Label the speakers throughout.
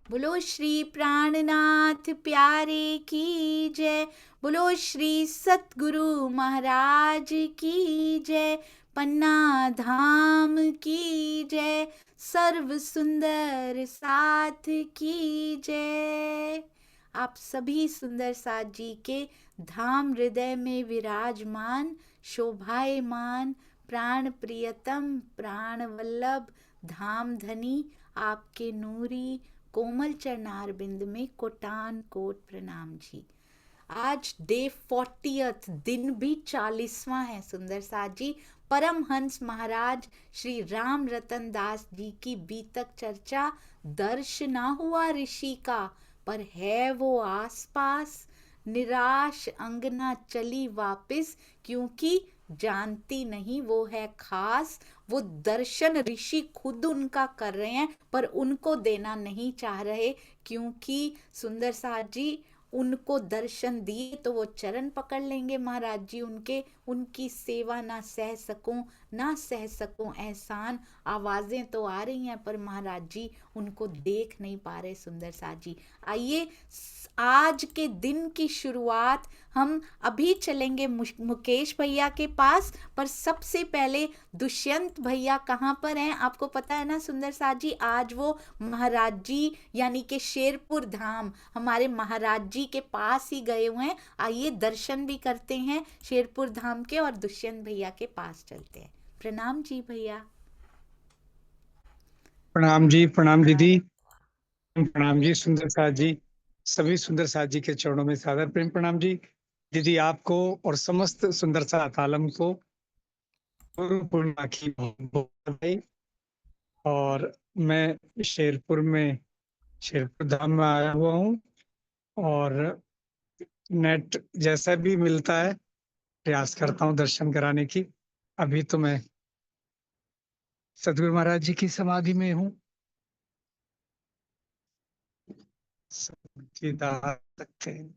Speaker 1: बोलो श्री प्राणनाथ प्यारे की जय। बोलो श्री सतगुरु महाराज की जय। पन्ना धाम की जय। सर्व सुंदर साथ की जय। आप सभी सुंदर साथ जी के धाम हृदय में विराजमान, शोभायमान, प्राण प्रियतम, प्राण वल्लभ, धाम धनी आपके नूरी कोमल चरणार बिंद में कोटान कोट प्रणाम जी। आज डे 40th, दिन भी 40वां है सुंदर साथ जी। परमहंस महाराज श्री राम रतन दास जी की बीतक चर्चा। दर्श ना हुआ ऋषि का, पर है वो आसपास। निराश अंगना चली वापिस, क्योंकि जानती नहीं वो है खास। वो दर्शन ऋषि खुद उनका कर रहे हैं, पर उनको देना नहीं चाह रहे, क्योंकि सुंदर साथ जी उनको दर्शन दिए तो वो चरण पकड़ लेंगे महाराज जी उनके। उनकी सेवा ना सह सकूं एहसान। आवाजें तो आ रही हैं, पर महाराज जी उनको देख नहीं पा रहे सुंदर साथ जी। आइए आज के दिन की शुरुआत हम अभी चलेंगे मुकेश भैया के पास, पर सबसे पहले दुष्यंत भैया कहाँ पर हैं आपको पता है ना सुंदर साथ जी। आज वो महाराज जी यानी कि शेरपुर धाम हमारे महाराज जी के पास ही गए हुए हैं। आइए दर्शन भी करते हैं शेरपुर धाम के और दुष्यंत भैया के पास चलते हैं। प्रणाम जी भैया।
Speaker 2: प्रणाम जी, प्रणाम दीदी, प्रणाम जी सुंदर साथ जी। सभी सुंदर साथ जी के चरणों में सादर प्रेम प्रणाम जी। दीदी आपको और समस्त सुंदर साथ आलम को गुरु पूर्णिमा की बहुत बहुत बधाई। और मैं शेरपुर धाम में आया हुआ हूँ, और नेट जैसा भी मिलता है प्रयास करता हूँ दर्शन कराने की। अभी तो मैं सदगुरु महाराज जी की समाधि में हूँ। सकते हैं।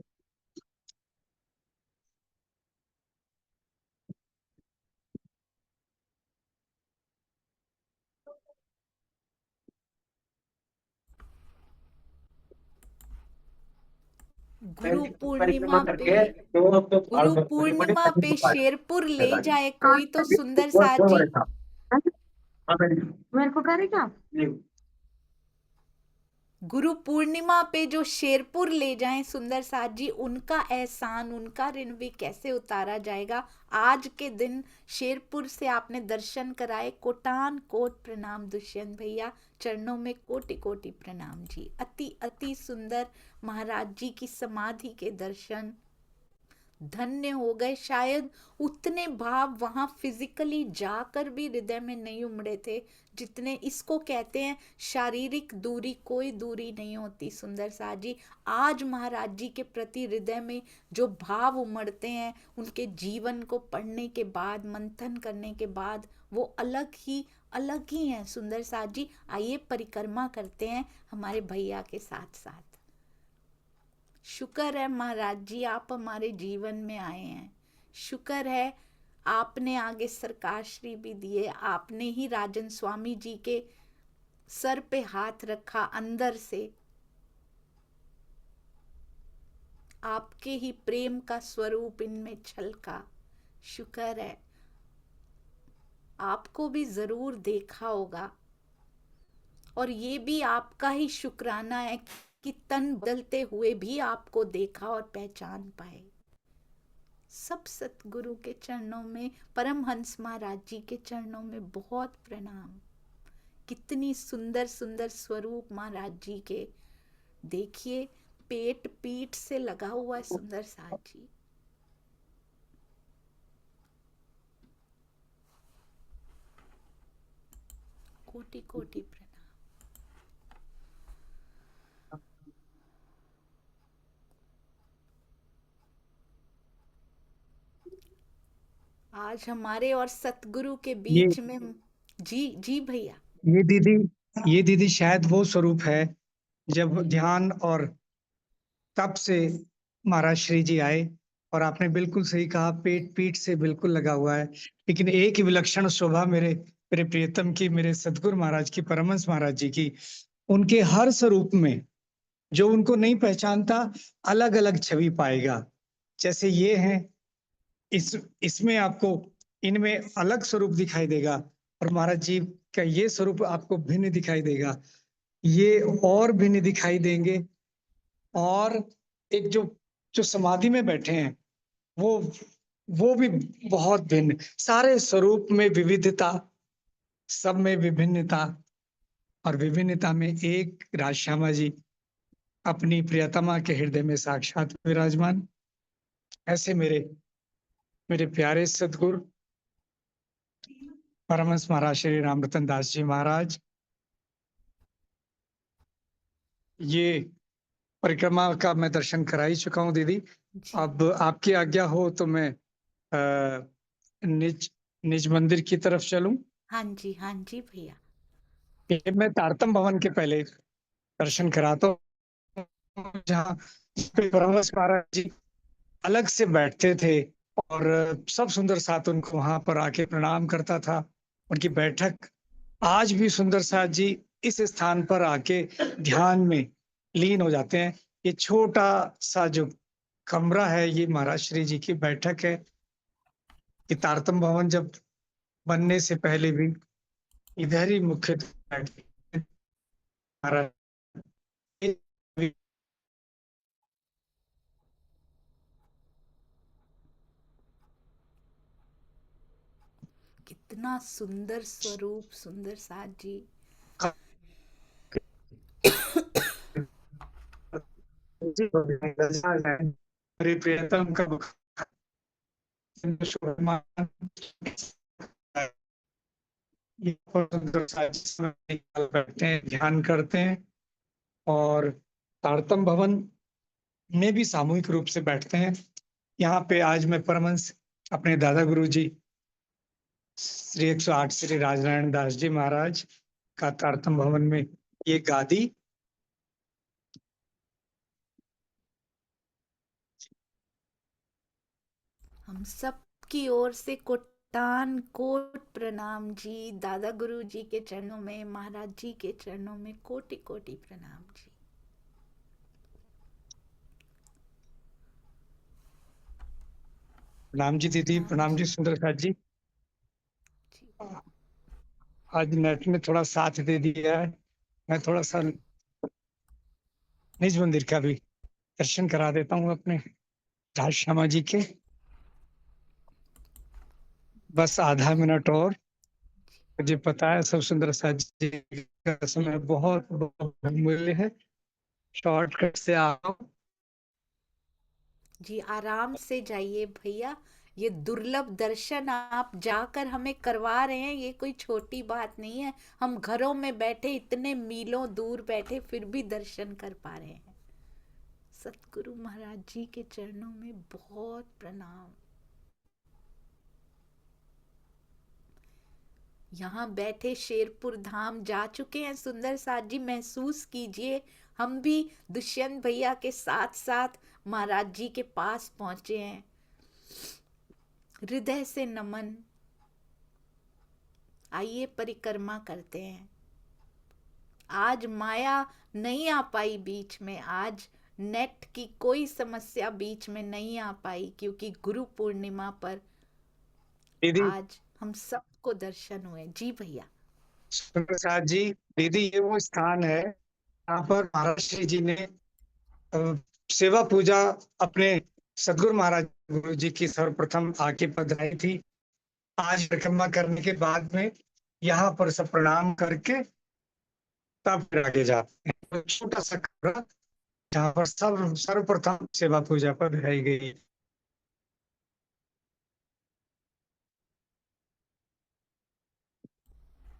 Speaker 1: गुरु पूर्णिमा पे शेरपुर ले जाए कोई तो सुंदर साथ जी।
Speaker 2: मेरे को करेगा।
Speaker 1: गुरु पूर्णिमा पे जो शेरपुर ले जाएं सुंदर साथ जी, उनका एहसान उनका ऋण भी कैसे उतारा जाएगा। आज के दिन शेरपुर से आपने दर्शन कराए, कोटान कोट प्रणाम दुष्यंत भैया। चरणों में कोटि कोटि प्रणाम जी। अति अति सुंदर महाराज जी की समाधि के दर्शन धन्य हो गए। शायद उतने भाव वहां फिजिकली जाकर भी हृदय में नहीं उमड़े थे जितने, इसको कहते हैं शारीरिक दूरी कोई दूरी नहीं होती सुंदर साथ जी। आज महाराज जी के प्रति हृदय में जो भाव उमड़ते हैं, उनके जीवन को पढ़ने के बाद, मंथन करने के बाद, वो अलग ही हैं सुंदर साथ जी। आइए परिक्रमा करते हैं हमारे भैया के साथ साथ। शुक्र है महाराज जी आप हमारे जीवन में आए हैं। शुक्र है आपने आगे सरकार श्री भी दिए। आपने ही राजन स्वामी जी के सर पे हाथ रखा अंदर से। आपके ही प्रेम का स्वरूप इनमें छलका। शुक्र है आपको भी जरूर देखा होगा, और ये भी आपका ही शुक्राना है कि तन बदलते हुए भी आपको देखा और पहचान पाए। सब सतगुरु के चरणों में, परमहंस महाराज जी के चरणों में बहुत प्रणाम। कितनी सुंदर सुंदर स्वरूप महाराज जी के। देखिए पेट पीठ से लगा हुआ है सुंदर साथ जी। कोटि कोटि प्रणाम। आज हमारे और सतगुरु के
Speaker 2: ये
Speaker 1: बीच में जी जी भैया।
Speaker 2: ये दीदी ये दीदी शायद वो स्वरूप है जब ध्यान और तप से महाराज श्री जी आए। और आपने बिल्कुल सही कहा, पेट पीठ से बिल्कुल लगा हुआ है। लेकिन एक ही विलक्षण शोभा मेरे मेरे प्रियतम की, मेरे सदगुरु महाराज की, परमहंस महाराज जी की, उनके हर स्वरूप में जो उनको नहीं पहचानता अलग अलग छवि पाएगा। जैसे ये हैं, इसमें आपको इनमें अलग स्वरूप दिखाई देगा, और महाराज जी का ये स्वरूप आपको भिन्न दिखाई देगा, ये और भिन्न दिखाई देंगे। और एक जो जो समाधि में बैठे हैं, वो भी बहुत भिन्न, सारे स्वरूप में विविधता, सब में विभिन्नता, और विभिन्नता में एक राजश्यामा जी अपनी प्रियतमा के हृदय में साक्षात विराजमान। ऐसे मेरे मेरे प्यारे सदगुरु परमहंस महाराज श्री रामरतन दास जी महाराज, ये परिक्रमा का मैं दर्शन करा ही चुका हूँ दीदी।
Speaker 1: जी
Speaker 2: अब आपकी आज्ञा हो तो मैं निज निज मंदिर की तरफ चलूं।
Speaker 1: हाँ जी भैया।
Speaker 2: ये मैं तारतम भवन के पहले दर्शन कराता हूँ, जहाँ परमहंस महाराज जी अलग से बैठते थे, और सब सुंदर साथ उनको वहां पर आके प्रणाम करता था। उनकी बैठक आज भी सुंदर साथ जी इस स्थान पर आके ध्यान में लीन हो जाते हैं। ये छोटा सा जो कमरा है, ये महाराज श्री जी की बैठक है। ये तारतम भवन जब बनने से पहले भी इधर ही मुख्य बैठते थे महाराज।
Speaker 1: कितना सुंदर स्वरूप सुंदर साथ जी।
Speaker 2: मेरे प्रियतम का बैठते हैं, ध्यान करते हैं। और तारतम भवन में भी सामूहिक रूप से बैठते हैं। यहाँ पे आज मैं परमहंस अपने दादा गुरु जी श्री 108 श्री राजनारायण दास जी महाराज का तारतम भवन में ये गादी,
Speaker 1: हम सब की ओर से कोटान कोट प्रणाम जी। दादा गुरु जी के चरणों में, महाराज जी के चरणों में कोटि कोटि प्रणाम जी।
Speaker 2: प्रणाम जी दीदी, प्रणाम जी सुंदर साथ जी।
Speaker 1: जी
Speaker 2: आज नेट ने थोड़ा साथ दे दिया है, मैं थोड़ा सा निज मंदिर का भी दर्शन करा देता हूँ अपने राज श्यामा जी के। बस आधा मिनट और, मुझे पता है सब सुंदर साथ जी का समय बहुत बहुत मूल्य है। शॉर्टकट से आओ।
Speaker 1: जी, आराम से जाइए भैया। ये दुर्लभ दर्शन आप जाकर हमें करवा रहे हैं, ये कोई छोटी बात नहीं है। हम घरों में बैठे, इतने मीलों दूर बैठे, फिर भी दर्शन कर पा रहे हैं। सतगुरु महाराज जी के चरणों में बहुत प्रणाम। यहाँ बैठे शेरपुर धाम जा चुके हैं सुंदर साथ जी, महसूस कीजिए। हम भी दुष्यंत भैया के साथ साथ महाराज जी के पास पहुंचे हैं। हृदय से नमन। आइए परिक्रमा करते हैं। आज माया नहीं आ पाई बीच में, आज नेट की कोई समस्या बीच में नहीं आ पाई, क्योंकि गुरु पूर्णिमा पर
Speaker 2: दीदी
Speaker 1: आज हम सबको दर्शन हुए। जी भैया।
Speaker 2: सुंदर साथ जी, दीदी ये वो स्थान है जहाँ पर महाराज श्री जी ने सेवा पूजा अपने सदगुरु महाराज गुरु जी की सर्वप्रथम आके पधराई थी। आज परिक्रमा करने के बाद में यहाँ पर सब प्रणाम करके तब फिर आगे जाते हैं। तो छोटा सा कमरा जहाँ पर सब सर्वप्रथम सेवा पूजा पधराई गई।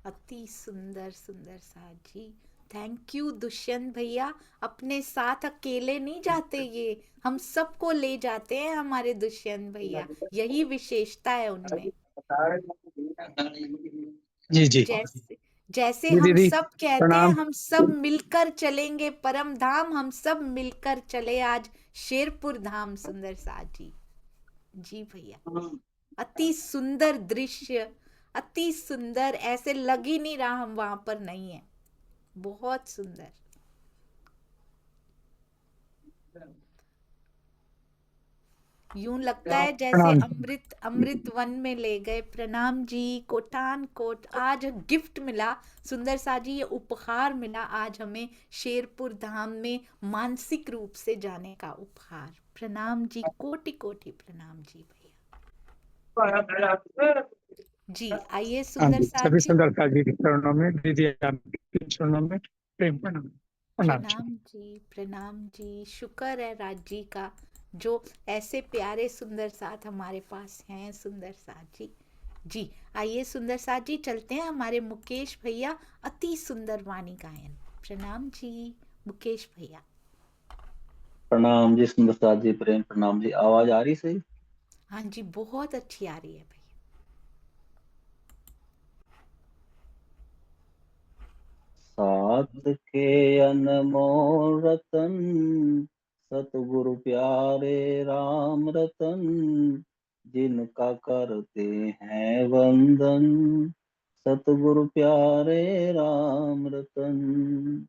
Speaker 1: अति सुंदर सुंदर साथ जी। थैंक यू दुष्यंत भैया। अपने साथ अकेले नहीं जाते, ये हम सबको ले जाते हैं हमारे दुष्यंत भैया। यही विशेषता है उनमें।
Speaker 2: जी जी
Speaker 1: जैसे जैसे
Speaker 2: जी
Speaker 1: हम
Speaker 2: दीदी,
Speaker 1: सब कहते हैं,
Speaker 2: प्रणाम।
Speaker 1: हम सब मिलकर चलेंगे परम धाम, हम सब मिलकर चले आज शेरपुर धाम सुंदर साथ जी। जी भैया। अति सुंदर दृश्य, अति सुंदर, ऐसे लग ही नहीं रहा हम वहां पर नहीं है। बहुत सुंदर। यूं लगता है जैसे
Speaker 2: प्रणाम।
Speaker 1: अमृत अमृत वन में ले गए। प्रणाम जी, कोटान कोट। आज गिफ्ट मिला सुंदर सा जी, ये उपहार मिला आज हमें शेरपुर धाम में मानसिक रूप से जाने का उपहार। प्रणाम जी, कोटि कोटि प्रणाम जी भैया जी। आइए
Speaker 2: हाँ
Speaker 1: सुंदर
Speaker 2: जी,
Speaker 1: साथ
Speaker 2: सभी
Speaker 1: जी।
Speaker 2: सुंदर साजी के चरणों में, दीदी आपके चरणों में प्रेम प्रणाम। प्रणाम जी।
Speaker 1: प्रणाम जी। शुक्र है राज जी का, जो ऐसे प्यारे सुंदर साथ हमारे पास हैं। सुंदर साथ जी जी। आइए सुंदर साथ जी, चलते हैं हमारे मुकेश भैया अति सुंदर वाणी गायन। प्रणाम जी मुकेश भैया।
Speaker 3: प्रणाम जी सुंदर साथ जी, प्रेम प्रणाम जी। आवाज आ रही सही?
Speaker 1: हाँ जी, बहुत अच्छी आ रही है भैया।
Speaker 3: साथ के अनमोल रतन, सतगुरु प्यारे राम रतन, जिनका करते हैं वंदन, सतगुरु प्यारे राम रतन।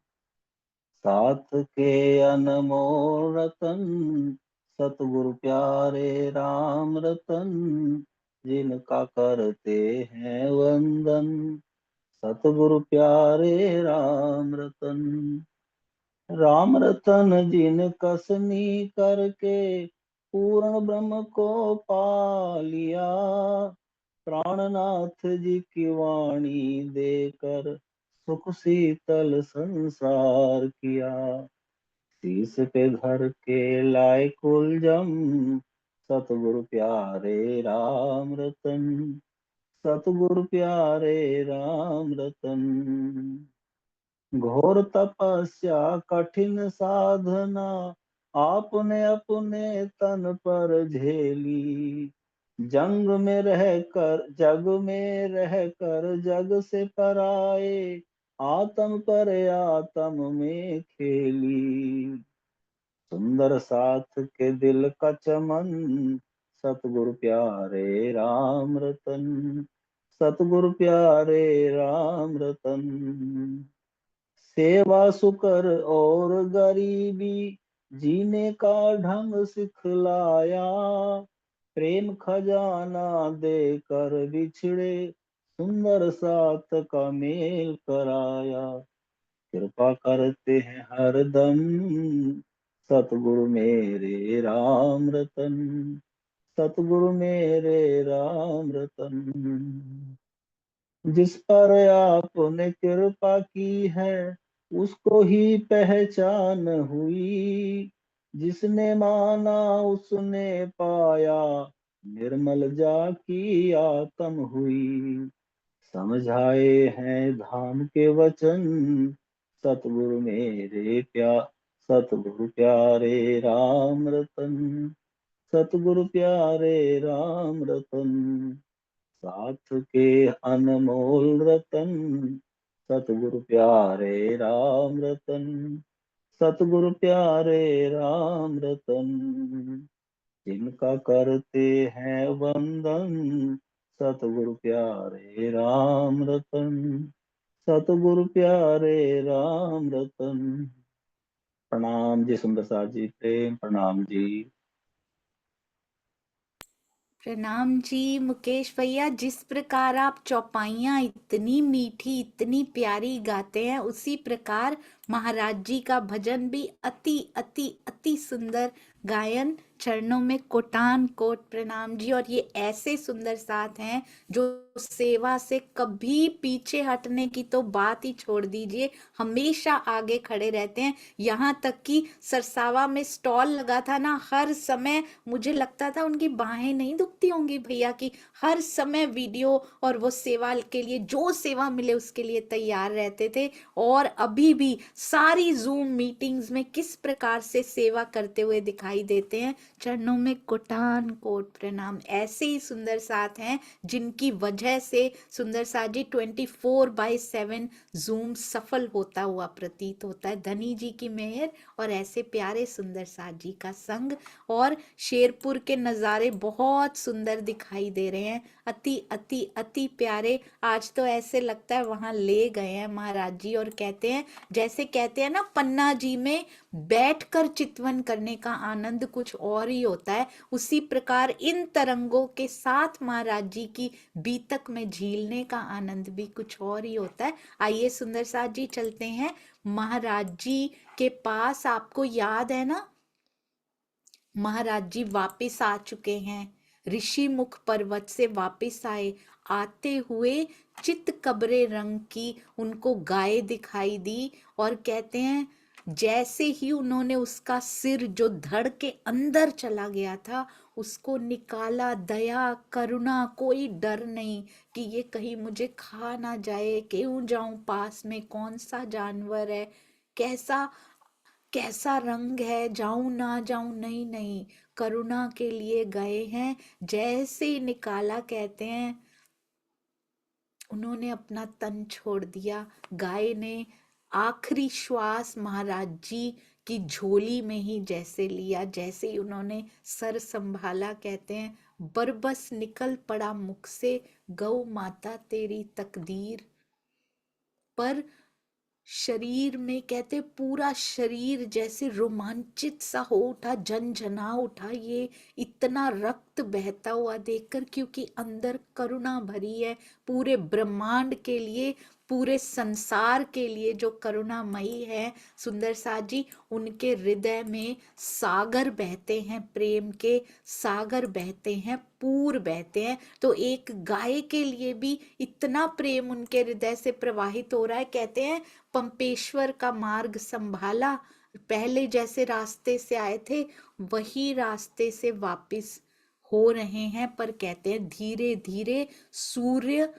Speaker 3: साथ के अनमोल रतन, सतगुरु प्यारे राम रतन, जिनका करते हैं वंदन, सतगुरु प्यारे राम रतन। राम रतन जिन कसनी करके पूर्ण ब्रह्म को पा लिया, प्राणनाथ जी की वाणी देकर सुख शीतल संसार किया। शीस पे धर के लाए कुलजम, सतगुरु प्यारे राम रतन, सतगुरु प्यारे राम रतन। घोर तपस्या कठिन साधना, आपने अपने तन पर झेली। जग में रह कर जग से पराए, आत्म पर आत्म में खेली। सुंदर साथ के दिल का चमन, सतगुरु प्यारे राम रतन, सतगुरु प्यारे राम रतन। सेवा सुकर और गरीबी जीने का ढंग सिखलाया, प्रेम खजाना देकर बिछड़े सुंदर साथ का मेल कराया। कृपा करते हैं हर दम, सतगुरु मेरे राम रतन, सतगुरु मेरे राम रतन। जिस पर आपने कृपा की है, उसको ही पहचान हुई। जिसने माना उसने पाया, निर्मल जाकी आत्म हुई। समझाए हैं धाम के वचन, सतगुरु मेरे सतगुरु प्यारे राम रतन, सतगुरु प्यारे राम रतन। साथ के अनमोल रतन, सतगुरु प्यारे राम रतन, सतगुरु प्यारे राम रतन। जिनका करते हैं वंदन, सतगुरु प्यारे राम रतन, सतगुरु प्यारे राम रतन। प्रणाम जी सुंदर साथ जी, प्रेम प्रणाम जी।
Speaker 1: प्रणाम जी मुकेश भैया। जिस प्रकार आप चौपाइयाँ इतनी मीठी इतनी प्यारी गाते हैं, उसी प्रकार महाराज जी का भजन भी अति अति अति सुंदर गायन। चरणों में कोटान कोट प्रणाम जी। और ये ऐसे सुंदर साथ हैं जो सेवा से कभी पीछे हटने की तो बात ही छोड़ दीजिए, हमेशा आगे खड़े रहते हैं। यहाँ तक कि सरसावा में स्टॉल लगा था ना, हर समय मुझे लगता था उनकी बाहें नहीं दुखती होंगी भैया की। हर समय वीडियो और वो सेवा के लिए, जो सेवा मिले उसके लिए तैयार रहते थे। और अभी भी सारी जूम मीटिंग्स में किस प्रकार से सेवा करते हुए दिखाई देते हैं। चरणों में कोटान कोट प्रणाम। ऐसे ही सुंदर साथ हैं जिनकी वजह से सुंदर साथ जी 24/7 जूम सफल होता हुआ प्रतीत होता है। धनी जी की मेहर और ऐसे प्यारे सुंदर साथ जी का संग। और शेरपुर के नज़ारे बहुत सुंदर दिखाई दे रहे हैं। अति अति अति प्यारे। आज तो ऐसे लगता है वहां ले गए हैं महाराज जी, और कहते हैं, जैसे कहते हैं ना, पन्ना जी में बैठकर चितवन करने का आनंद कुछ और ही होता है, उसी प्रकार इन तरंगों के साथ महाराज जी की बीतक में झीलने का आनंद भी कुछ और ही होता है। आइए सुंदर साथ जी चलते हैं महाराज जी के पास। आपको याद है ना, महाराज जी वापिस आ चुके हैं, ऋषि मुख पर्वत से वापिस आए। आते हुए चित कबरे रंग की उनको गाय दिखाई दी, और कहते हैं जैसे ही उन्होंने उसका सिर जो धड़ के अंदर चला गया था उसको निकाला, दया करुणा, कोई डर नहीं कि ये कहीं मुझे खा ना जाए, क्यों जाऊं पास में, कौन सा जानवर है, कैसा कैसा रंग है, जाऊं ना जाऊं, नहीं नहीं, करुणा के लिए गए हैं। जैसे ही निकाला, कहते हैं उन्होंने अपना तन छोड़ दिया। गाय ने आखिरी श्वास महाराज जी की झोली में ही जैसे लिया, जैसे ही उन्होंने सर संभाला, कहते हैं बरबस निकल पड़ा मुख से, गौ माता तेरी तकदीर। पर शरीर में, कहते पूरा शरीर जैसे रोमांचित सा हो उठा, झनझना उठा ये इतना रक्त बहता हुआ देखकर, क्योंकि अंदर करुणा भरी है पूरे ब्रह्मांड के लिए, पूरे संसार के लिए जो करुणामयी है सुंदर साथ जी। उनके हृदय में सागर बहते हैं, प्रेम के सागर बहते हैं, पूर बहते हैं। तो एक गाय के लिए भी इतना प्रेम उनके हृदय से प्रवाहित हो रहा है। कहते हैं पंपेश्वर का मार्ग संभाला, पहले जैसे रास्ते से आए थे वही रास्ते से वापिस हो रहे हैं। पर कहते हैं धीरे धीरे सूर्य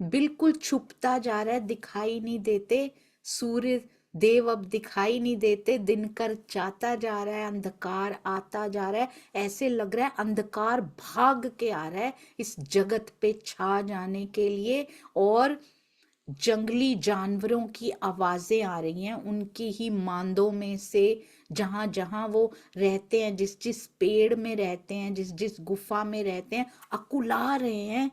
Speaker 1: बिल्कुल छुपता जा रहा है, दिखाई नहीं देते, सूर्य देव अब दिखाई नहीं देते, दिनकर जाता जा रहा है, अंधकार आता जा रहा है, ऐसे लग रहा है अंधकार भाग के आ रहा है इस जगत पे छा जाने के लिए। और जंगली जानवरों की आवाजें आ रही हैं उनकी ही मांदों में से, जहां जहां वो रहते हैं, जिस जिस पेड़ में रहते हैं, जिस जिस गुफा में रहते हैं, अकुला रहे हैं।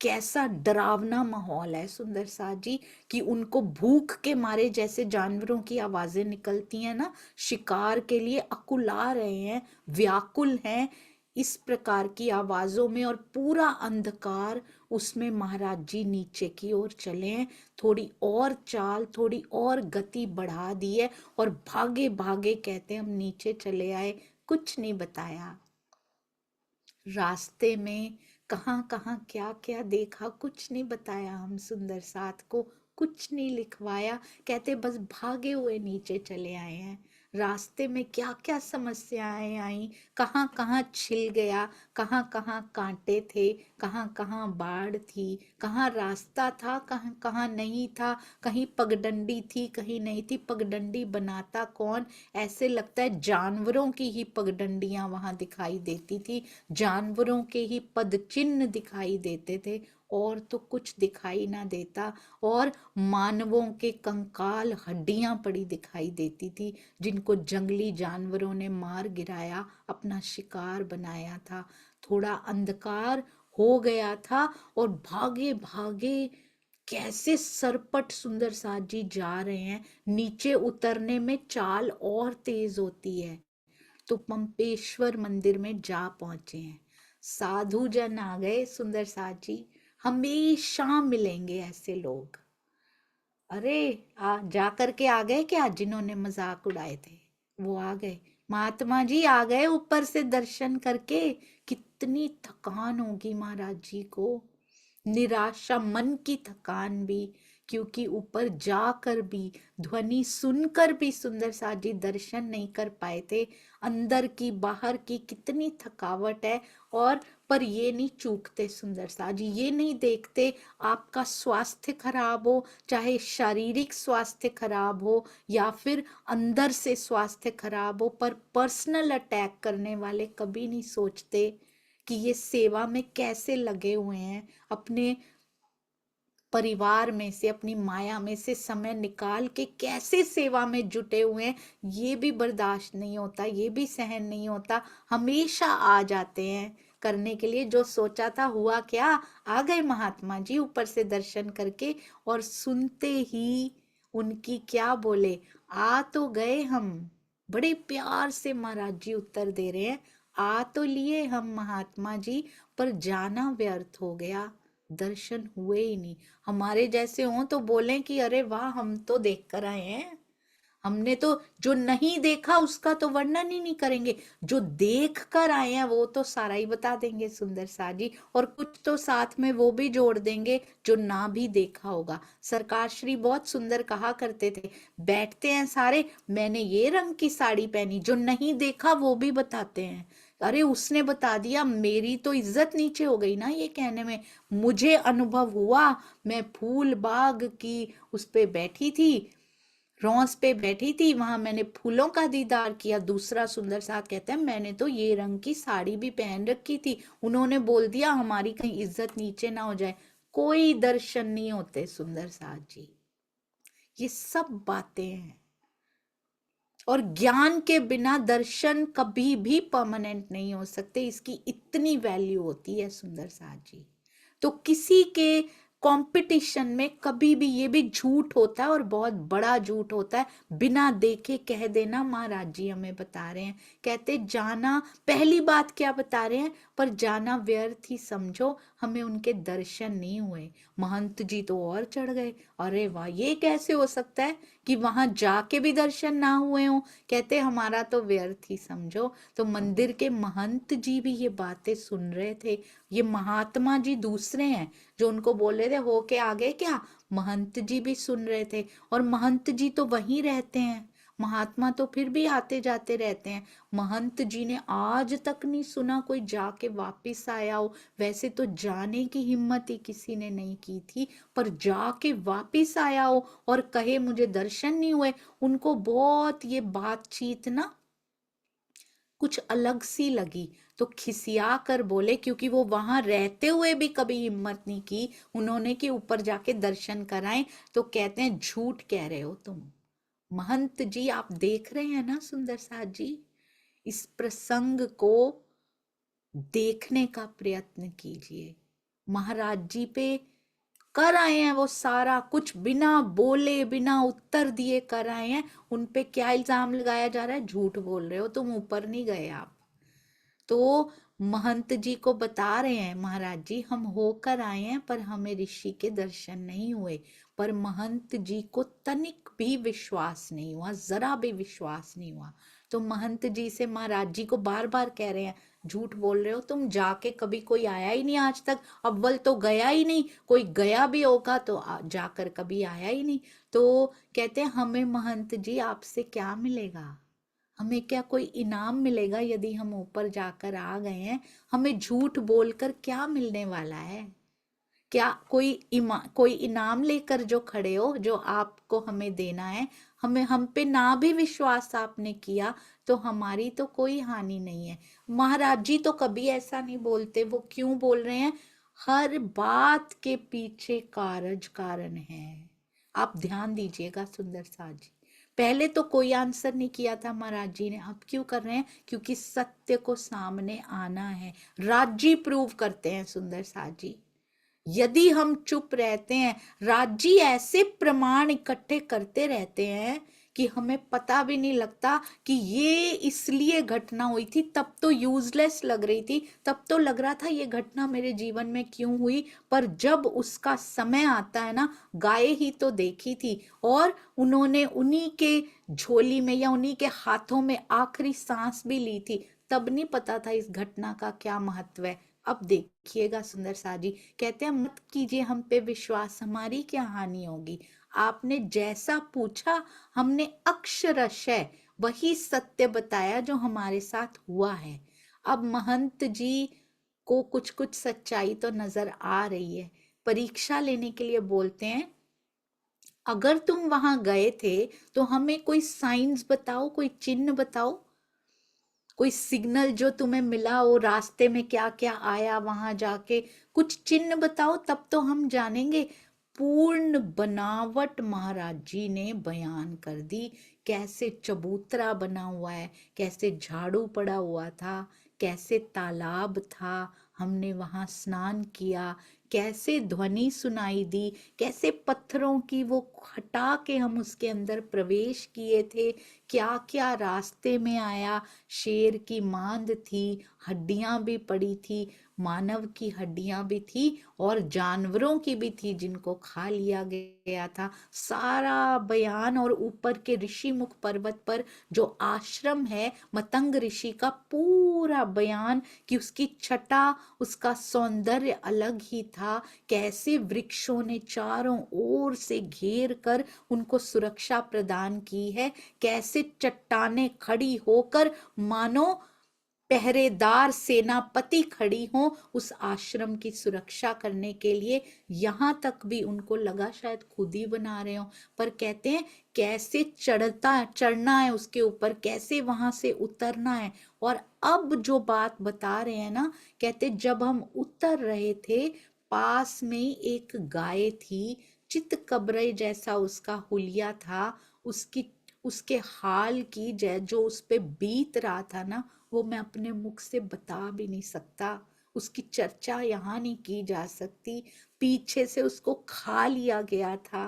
Speaker 1: कैसा डरावना माहौल है सुंदर साथ जी, कि उनको भूख के मारे जैसे जानवरों की आवाजें निकलती हैं ना, शिकार के लिए अकुला रहे हैं, व्याकुल हैं इस प्रकार की आवाजों में, और पूरा अंधकार उसमें महाराज जी नीचे की ओर चले हैं। थोड़ी और चाल, थोड़ी और गति बढ़ा दी है, और भागे भागे कहते हैं हम नीचे चले आए। कुछ नहीं बताया रास्ते में, कहाँ कहाँ क्या क्या देखा, कुछ नहीं बताया हम सुंदर साथ को, कुछ नहीं लिखवाया। कहते बस भागे हुए नीचे चले आए हैं। रास्ते में क्या क्या समस्याएं आई, कहाँ कहाँ छिल गया, कहाँ कहाँ कांटे थे, कहाँ कहाँ बाढ़ थी, कहाँ रास्ता था, कहाँ कहाँ नहीं था, कहीं पगडंडी थी, कहीं नहीं थी। पगडंडी बनाता कौन, ऐसे लगता है जानवरों की ही पगडंडियां वहां दिखाई देती थी, जानवरों के ही पद चिन्ह दिखाई देते थे, और तो कुछ दिखाई ना देता। और मानवों के कंकाल, हड्डियां पड़ी दिखाई देती थी, जिनको जंगली जानवरों ने मार गिराया, अपना शिकार बनाया था। थोड़ा अंधकार हो गया था, और भागे भागे कैसे सरपट सुंदर साथ जी जा रहे हैं। नीचे उतरने में चाल और तेज होती है। तो पंपेश्वर मंदिर में जा पहुंचे हैं, साधु जन आ गए सुंदर साथ जी, हमेशा मिलेंगे ऐसे लोग। अरे जा करके आ गए क्या, जिन्होंने मजाक उड़ाए थे वो आ गए, महात्मा जी आ गए ऊपर से दर्शन करके। कितनी थकान होगी महाराज जी को, निराशा, मन की थकान भी, क्योंकि ऊपर जाकर भी, ध्वनि सुनकर भी सुंदर साथ जी दर्शन नहीं कर पाए थे। अंदर की बाहर की कितनी थकावट है। और पर ये नहीं चूकते सुंदर साथ जी, ये नहीं देखते आपका स्वास्थ्य खराब हो, चाहे शारीरिक स्वास्थ्य खराब हो या फिर अंदर से स्वास्थ्य खराब हो, पर पर्सनल अटैक करने वाले कभी नहीं सोचते कि ये सेवा में कैसे लगे हुए हैं, अपने परिवार में से, अपनी माया में से समय निकाल के कैसे सेवा में जुटे हुए हैं। ये भी बर्दाश्त नहीं होता, ये भी सहन नहीं होता, हमेशा आ जाते हैं करने के लिए। जो सोचा था हुआ क्या, आ गए महात्मा जी ऊपर से दर्शन करके, और सुनते ही उनकी क्या बोले, आ तो गए हम। बड़े प्यार से महाराज जी उत्तर दे रहे हैं, आ तो लिए हम महात्मा जी, पर जाना व्यर्थ हो गया, दर्शन हुए ही नहीं। हमारे जैसे हों तो बोलें कि अरे वाह हम तो देख कर आए हैं। हमने तो जो नहीं देखा उसका तो वर्णन ही नहीं करेंगे, जो देख कर आए हैं वो तो सारा ही बता देंगे सुंदर सा जी, और कुछ तो साथ में वो भी जोड़ देंगे जो ना भी देखा होगा। सरकार श्री बहुत सुंदर कहा करते थे, बैठते हैं सारे, मैंने ये रंग की साड़ी पहनी, जो नहीं देखा वो भी बताते हैं। अरे उसने बता दिया, मेरी तो इज्जत नीचे हो गई ना ये कहने में। मुझे अनुभव हुआ, मैं फूल बाग की उस पे बैठी थी, रौस पे बैठी थी, वहां मैंने फूलों का दीदार किया। दूसरा सुंदर साथ कहता है, मैंने तो ये रंग की साड़ी भी पहन रखी थी, उन्होंने बोल दिया हमारी कहीं इज्जत नीचे ना हो जाए। कोई दर्शन नहीं होते सुंदर साथ जी, ये सब बातें हैं। और ज्ञान के बिना दर्शन कभी भी परमानेंट नहीं हो सकते, इसकी इतनी वैल्यू होती है सुंदर साथ जी। तो किसी के कंपटीशन में कभी भी, ये भी झूठ होता है और बहुत बड़ा झूठ होता है, बिना देखे कह देना। महाराज जी हमें बता रहे हैं, कहते जाना, पहली बात क्या बता रहे हैं, पर जाना व्यर्थ ही समझो, हमें उनके दर्शन नहीं हुए। महंत जी तो और चढ़ गए, अरे वाह ये कैसे हो सकता है कि वहां जाके भी दर्शन ना हुए हो, कहते हमारा तो व्यर्थ ही समझो। तो मंदिर के महंत जी भी ये बातें सुन रहे थे। ये महात्मा जी दूसरे हैं जो उनको बोल रहे थे हो के आगे क्या, महंत जी भी सुन रहे थे। और महंत जी तो वहीं रहते हैं, महात्मा तो फिर भी आते जाते रहते हैं। महंत जी ने आज तक नहीं सुना कोई जाके वापिस आया हो। वैसे तो जाने की हिम्मत ही किसी ने नहीं की थी, पर जाके वापिस आया हो और कहे मुझे दर्शन नहीं हुए, उनको बहुत ये बातचीत ना कुछ अलग सी लगी। तो खिसिया कर बोले, क्योंकि वो वहां रहते हुए भी कभी हिम्मत नहीं की उन्होंने कि ऊपर जाके दर्शन कराएं। तो कहते हैं झूठ कह रहे हो तुम महंत जी, आप देख रहे हैं ना सुंदर साथ जी, इस प्रसंग को देखने का प्रयत्न कीजिए। महाराज जी पे कर आए हैं वो सारा कुछ, बिना बोले बिना उत्तर दिए कर आए हैं। उन पे क्या इल्जाम लगाया जा रहा है, झूठ बोल रहे हो तुम, ऊपर नहीं गए आप। तो महंत जी को बता रहे हैं, महाराज जी हम होकर आए हैं पर हमें ऋषि के दर्शन नहीं हुए। पर महंत जी को तनिक भी विश्वास नहीं हुआ, जरा भी विश्वास नहीं हुआ। तो महंत जी से महाराज जी को बार बार कह रहे हैं, झूठ बोल रहे हो तुम, जाके कभी कोई आया ही नहीं आज तक, अव्वल तो गया ही नहीं, कोई गया भी होगा तो जाकर कभी आया ही नहीं। तो कहते हैं हमें महंत जी आपसे क्या मिलेगा, हमें क्या कोई इनाम मिलेगा यदि हम ऊपर जाकर आ गए हैं, हमें झूठ बोलकर क्या मिलने वाला है, क्या कोई इनाम लेकर जो खड़े हो जो आपको हमें देना है, हमें हम पे ना भी विश्वास आपने किया तो हमारी तो कोई हानि नहीं है। महाराज जी तो कभी ऐसा नहीं बोलते, वो क्यों बोल रहे हैं, हर बात के पीछे कारज कारण है। आप ध्यान दीजिएगा सुंदर साथ जी, पहले तो कोई आंसर नहीं किया था महाराज जी ने, अब क्यों कर रहे हैं, क्योंकि सत्य को सामने आना है। राज्य प्रूव करते हैं सुंदर साथ जी, यदि हम चुप रहते हैं, राज्य ऐसे प्रमाण इकट्ठे करते रहते हैं कि हमें पता भी नहीं लगता कि ये इसलिए घटना हुई थी, तब तो यूजलेस लग रही थी, तब तो लग रहा था ये घटना मेरे जीवन में क्यों हुई, पर जब उसका समय आता है ना, गाय ही तो देखी थी और उन्होंने उन्हीं के झोली में या उन्हीं के हाथों में आखिरी सांस भी ली थी, तब नहीं पता था इस घटना का क्या महत्व है। अब देखिएगा सुंदर साथ जी, कहते हैं मत कीजिए हम पे विश्वास, हमारी क्या हानि होगी, आपने जैसा पूछा हमने अक्षरशः वही सत्य बताया जो हमारे साथ हुआ है। अब महंत जी को कुछ कुछ सच्चाई तो नजर आ रही है, परीक्षा लेने के लिए बोलते हैं, अगर तुम वहां गए थे तो हमें कोई साइंस बताओ, कोई चिन्ह बताओ, कोई सिग्नल जो तुम्हें मिला हो, रास्ते में क्या क्या आया, वहां जाके कुछ चिन्ह बताओ तब तो हम जानेंगे। पूर्ण बनावट महाराज जी ने बयान कर दी, कैसे चबूतरा बना हुआ है, कैसे झाड़ू पड़ा हुआ था, कैसे तालाब था, हमने वहां स्नान किया, कैसे ध्वनि सुनाई दी, कैसे पत्थरों की वो हटा के हम उसके अंदर प्रवेश किए थे, क्या क्या रास्ते में आया। शेर की मांद थी, हड्डियां भी पड़ी थी, मानव की हड्डियां भी थी और जानवरों की भी थी जिनको खा लिया गया था। सारा बयान, और ऊपर के ऋषिमुख पर्वत पर जो आश्रम है मतंग ऋषि का, पूरा बयान कि उसकी छटा, उसका सौंदर्य अलग ही था। कैसे वृक्षों ने चारों ओर से घेर कर उनको सुरक्षा प्रदान की है, कैसे चट्टानें खड़ी होकर मानो पहरेदार सेनापति खड़ी हो उस आश्रम की सुरक्षा करने के लिए। यहां तक भी उनको लगा शायद खुद ही बना रहे हो, पर कहते हैं कैसे चढ़ना है उसके ऊपर, कैसे वहां से उतरना है। और अब जो बात बता रहे हैं ना, कहते जब हम उतर रहे थे, पास में एक गाय थी, चितकबरे जैसा उसका हुलिया था, उसके हाल की जो उस पे बीत रहा था ना, वो मैं अपने मुख से बता भी नहीं सकता, उसकी चर्चा यहाँ नहीं की जा सकती। पीछे से उसको खा लिया गया था,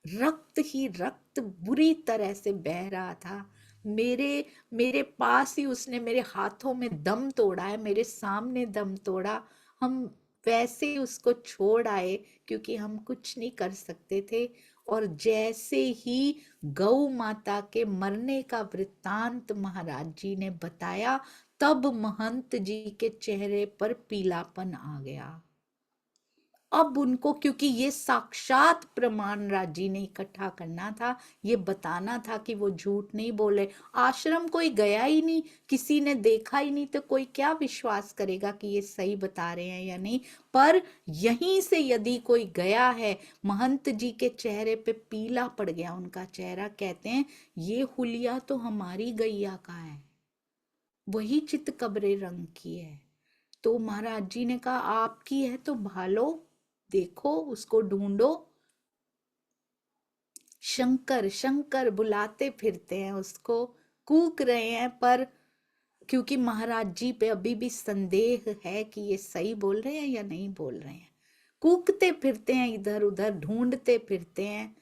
Speaker 1: रक्त ही रक्त बुरी तरह से बह रहा था। मेरे मेरे पास ही उसने मेरे हाथों में दम तोड़ा है, मेरे सामने दम तोड़ा। हम वैसे ही उसको छोड़ आए क्योंकि हम कुछ नहीं कर सकते थे। और जैसे ही गौ माता के मरने का वृत्तांत महाराज जी ने बताया, तब महंत जी के चेहरे पर पीलापन आ गया। अब उनको, क्योंकि ये साक्षात प्रमाण राज जी ने इकट्ठा करना था, ये बताना था कि वो झूठ नहीं बोले। आश्रम कोई गया ही नहीं, किसी ने देखा ही नहीं, तो कोई क्या विश्वास करेगा कि ये सही बता रहे हैं या नहीं। पर यहीं से यदि कोई गया है, महंत जी के चेहरे पे पीला पड़ गया उनका चेहरा। कहते हैं ये हुलिया तो हमारी गैया का है, वही चितकबरे रंग की है। तो महाराज जी ने कहा आपकी है तो भालो, देखो उसको ढूंढो। शंकर शंकर बुलाते फिरते हैं उसको, कूक रहे हैं, पर क्योंकि महाराज जी पे अभी भी संदेह है कि ये सही बोल रहे हैं या नहीं बोल रहे हैं, कूकते फिरते हैं, इधर उधर ढूंढते फिरते हैं।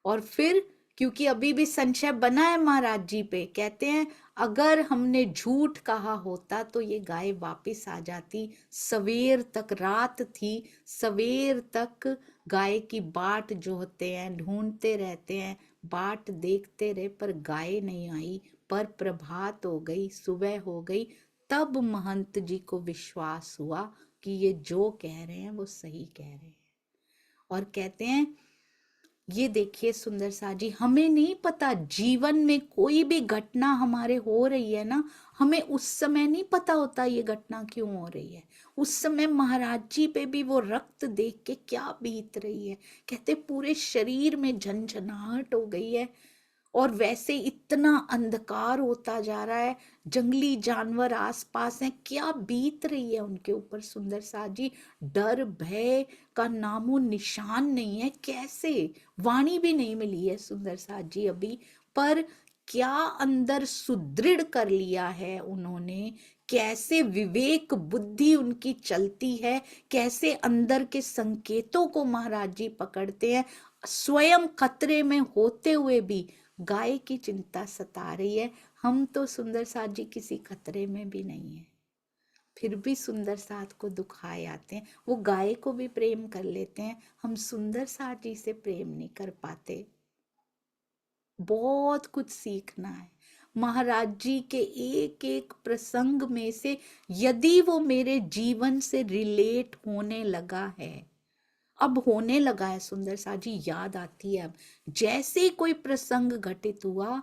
Speaker 1: और फिर क्योंकि अभी भी संशय बना है महाराज जी पे, कहते हैं अगर हमने झूठ कहा होता तो ये गाय वापस आ जाती। सवेर तक, रात थी, सवेर तक गाय की बाट जोहते हैं, ढूंढते रहते हैं, बाट देखते रहे, पर गाय नहीं आई। पर प्रभात हो गई, सुबह हो गई, तब महंत जी को विश्वास हुआ कि ये जो कह रहे हैं वो सही कह रहे हैं। और कहते हैं ये देखिए सुंदर सा जी, हमें नहीं पता जीवन में कोई भी घटना हमारे हो रही है ना, हमें उस समय नहीं पता होता ये घटना क्यों हो रही है। उस समय महाराज जी पे भी वो रक्त देख के क्या बीत रही है, कहते पूरे शरीर में झंझनाहट हो गई है। और वैसे इतना अंधकार होता जा रहा है, जंगली जानवर आसपास हैं, क्या बीत रही है उनके ऊपर सुंदर सा जी। डर भय का नामो निशान नहीं है, कैसे, वाणी भी नहीं मिली है सुंदर सा जी अभी, पर क्या अंदर सुदृढ़ कर लिया है उन्होंने, कैसे विवेक बुद्धि उनकी चलती है, कैसे अंदर के संकेतों को महाराज जी पकड़ते हैं। स्वयं खतरे में होते हुए भी गाय की चिंता सता रही है। हम तो सुंदर साथ जी किसी खतरे में भी नहीं है, फिर भी सुंदर साथ को दुखाए आते हैं। वो गाय को भी प्रेम कर लेते हैं, हम सुंदर साथ जी से प्रेम नहीं कर पाते। बहुत कुछ सीखना है महाराज जी के एक एक प्रसंग में से, यदि वो मेरे जीवन से रिलेट होने लगा है, अब होने लगा है सुंदर सा जी, याद आती है अब, जैसे ही कोई प्रसंग घटित हुआ,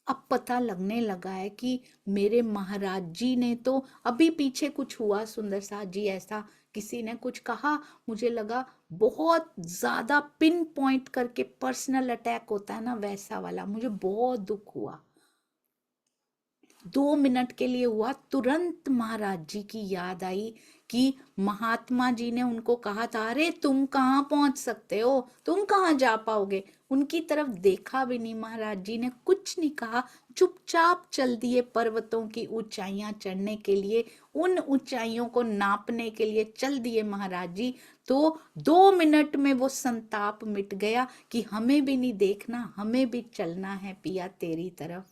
Speaker 1: अब पता लगने लगा है कि मेरे महाराज जी ने तो, अभी पीछे कुछ हुआ सुंदर सा जी ऐसा, किसी ने कुछ कहा, मुझे लगा बहुत ज्यादा पिन पॉइंट करके पर्सनल अटैक होता है ना, वैसा वाला, मुझे बहुत दुख हुआ। 2 मिनट के लिए हुआ, तुरंत महाराज जी की याद आई कि महात्मा जी ने उनको कहा था, अरे तुम कहाँ पहुंच सकते हो, तुम कहाँ जा पाओगे। उनकी तरफ देखा भी नहीं, महाराज जी ने कुछ नहीं कहा, चुपचाप चल दिए पर्वतों की ऊंचाइयां चढ़ने के लिए, उन ऊंचाइयों को नापने के लिए चल दिए महाराज जी। तो 2 मिनट में वो संताप मिट गया कि हमें भी नहीं देखना, हमें भी चलना है पिया तेरी तरफ,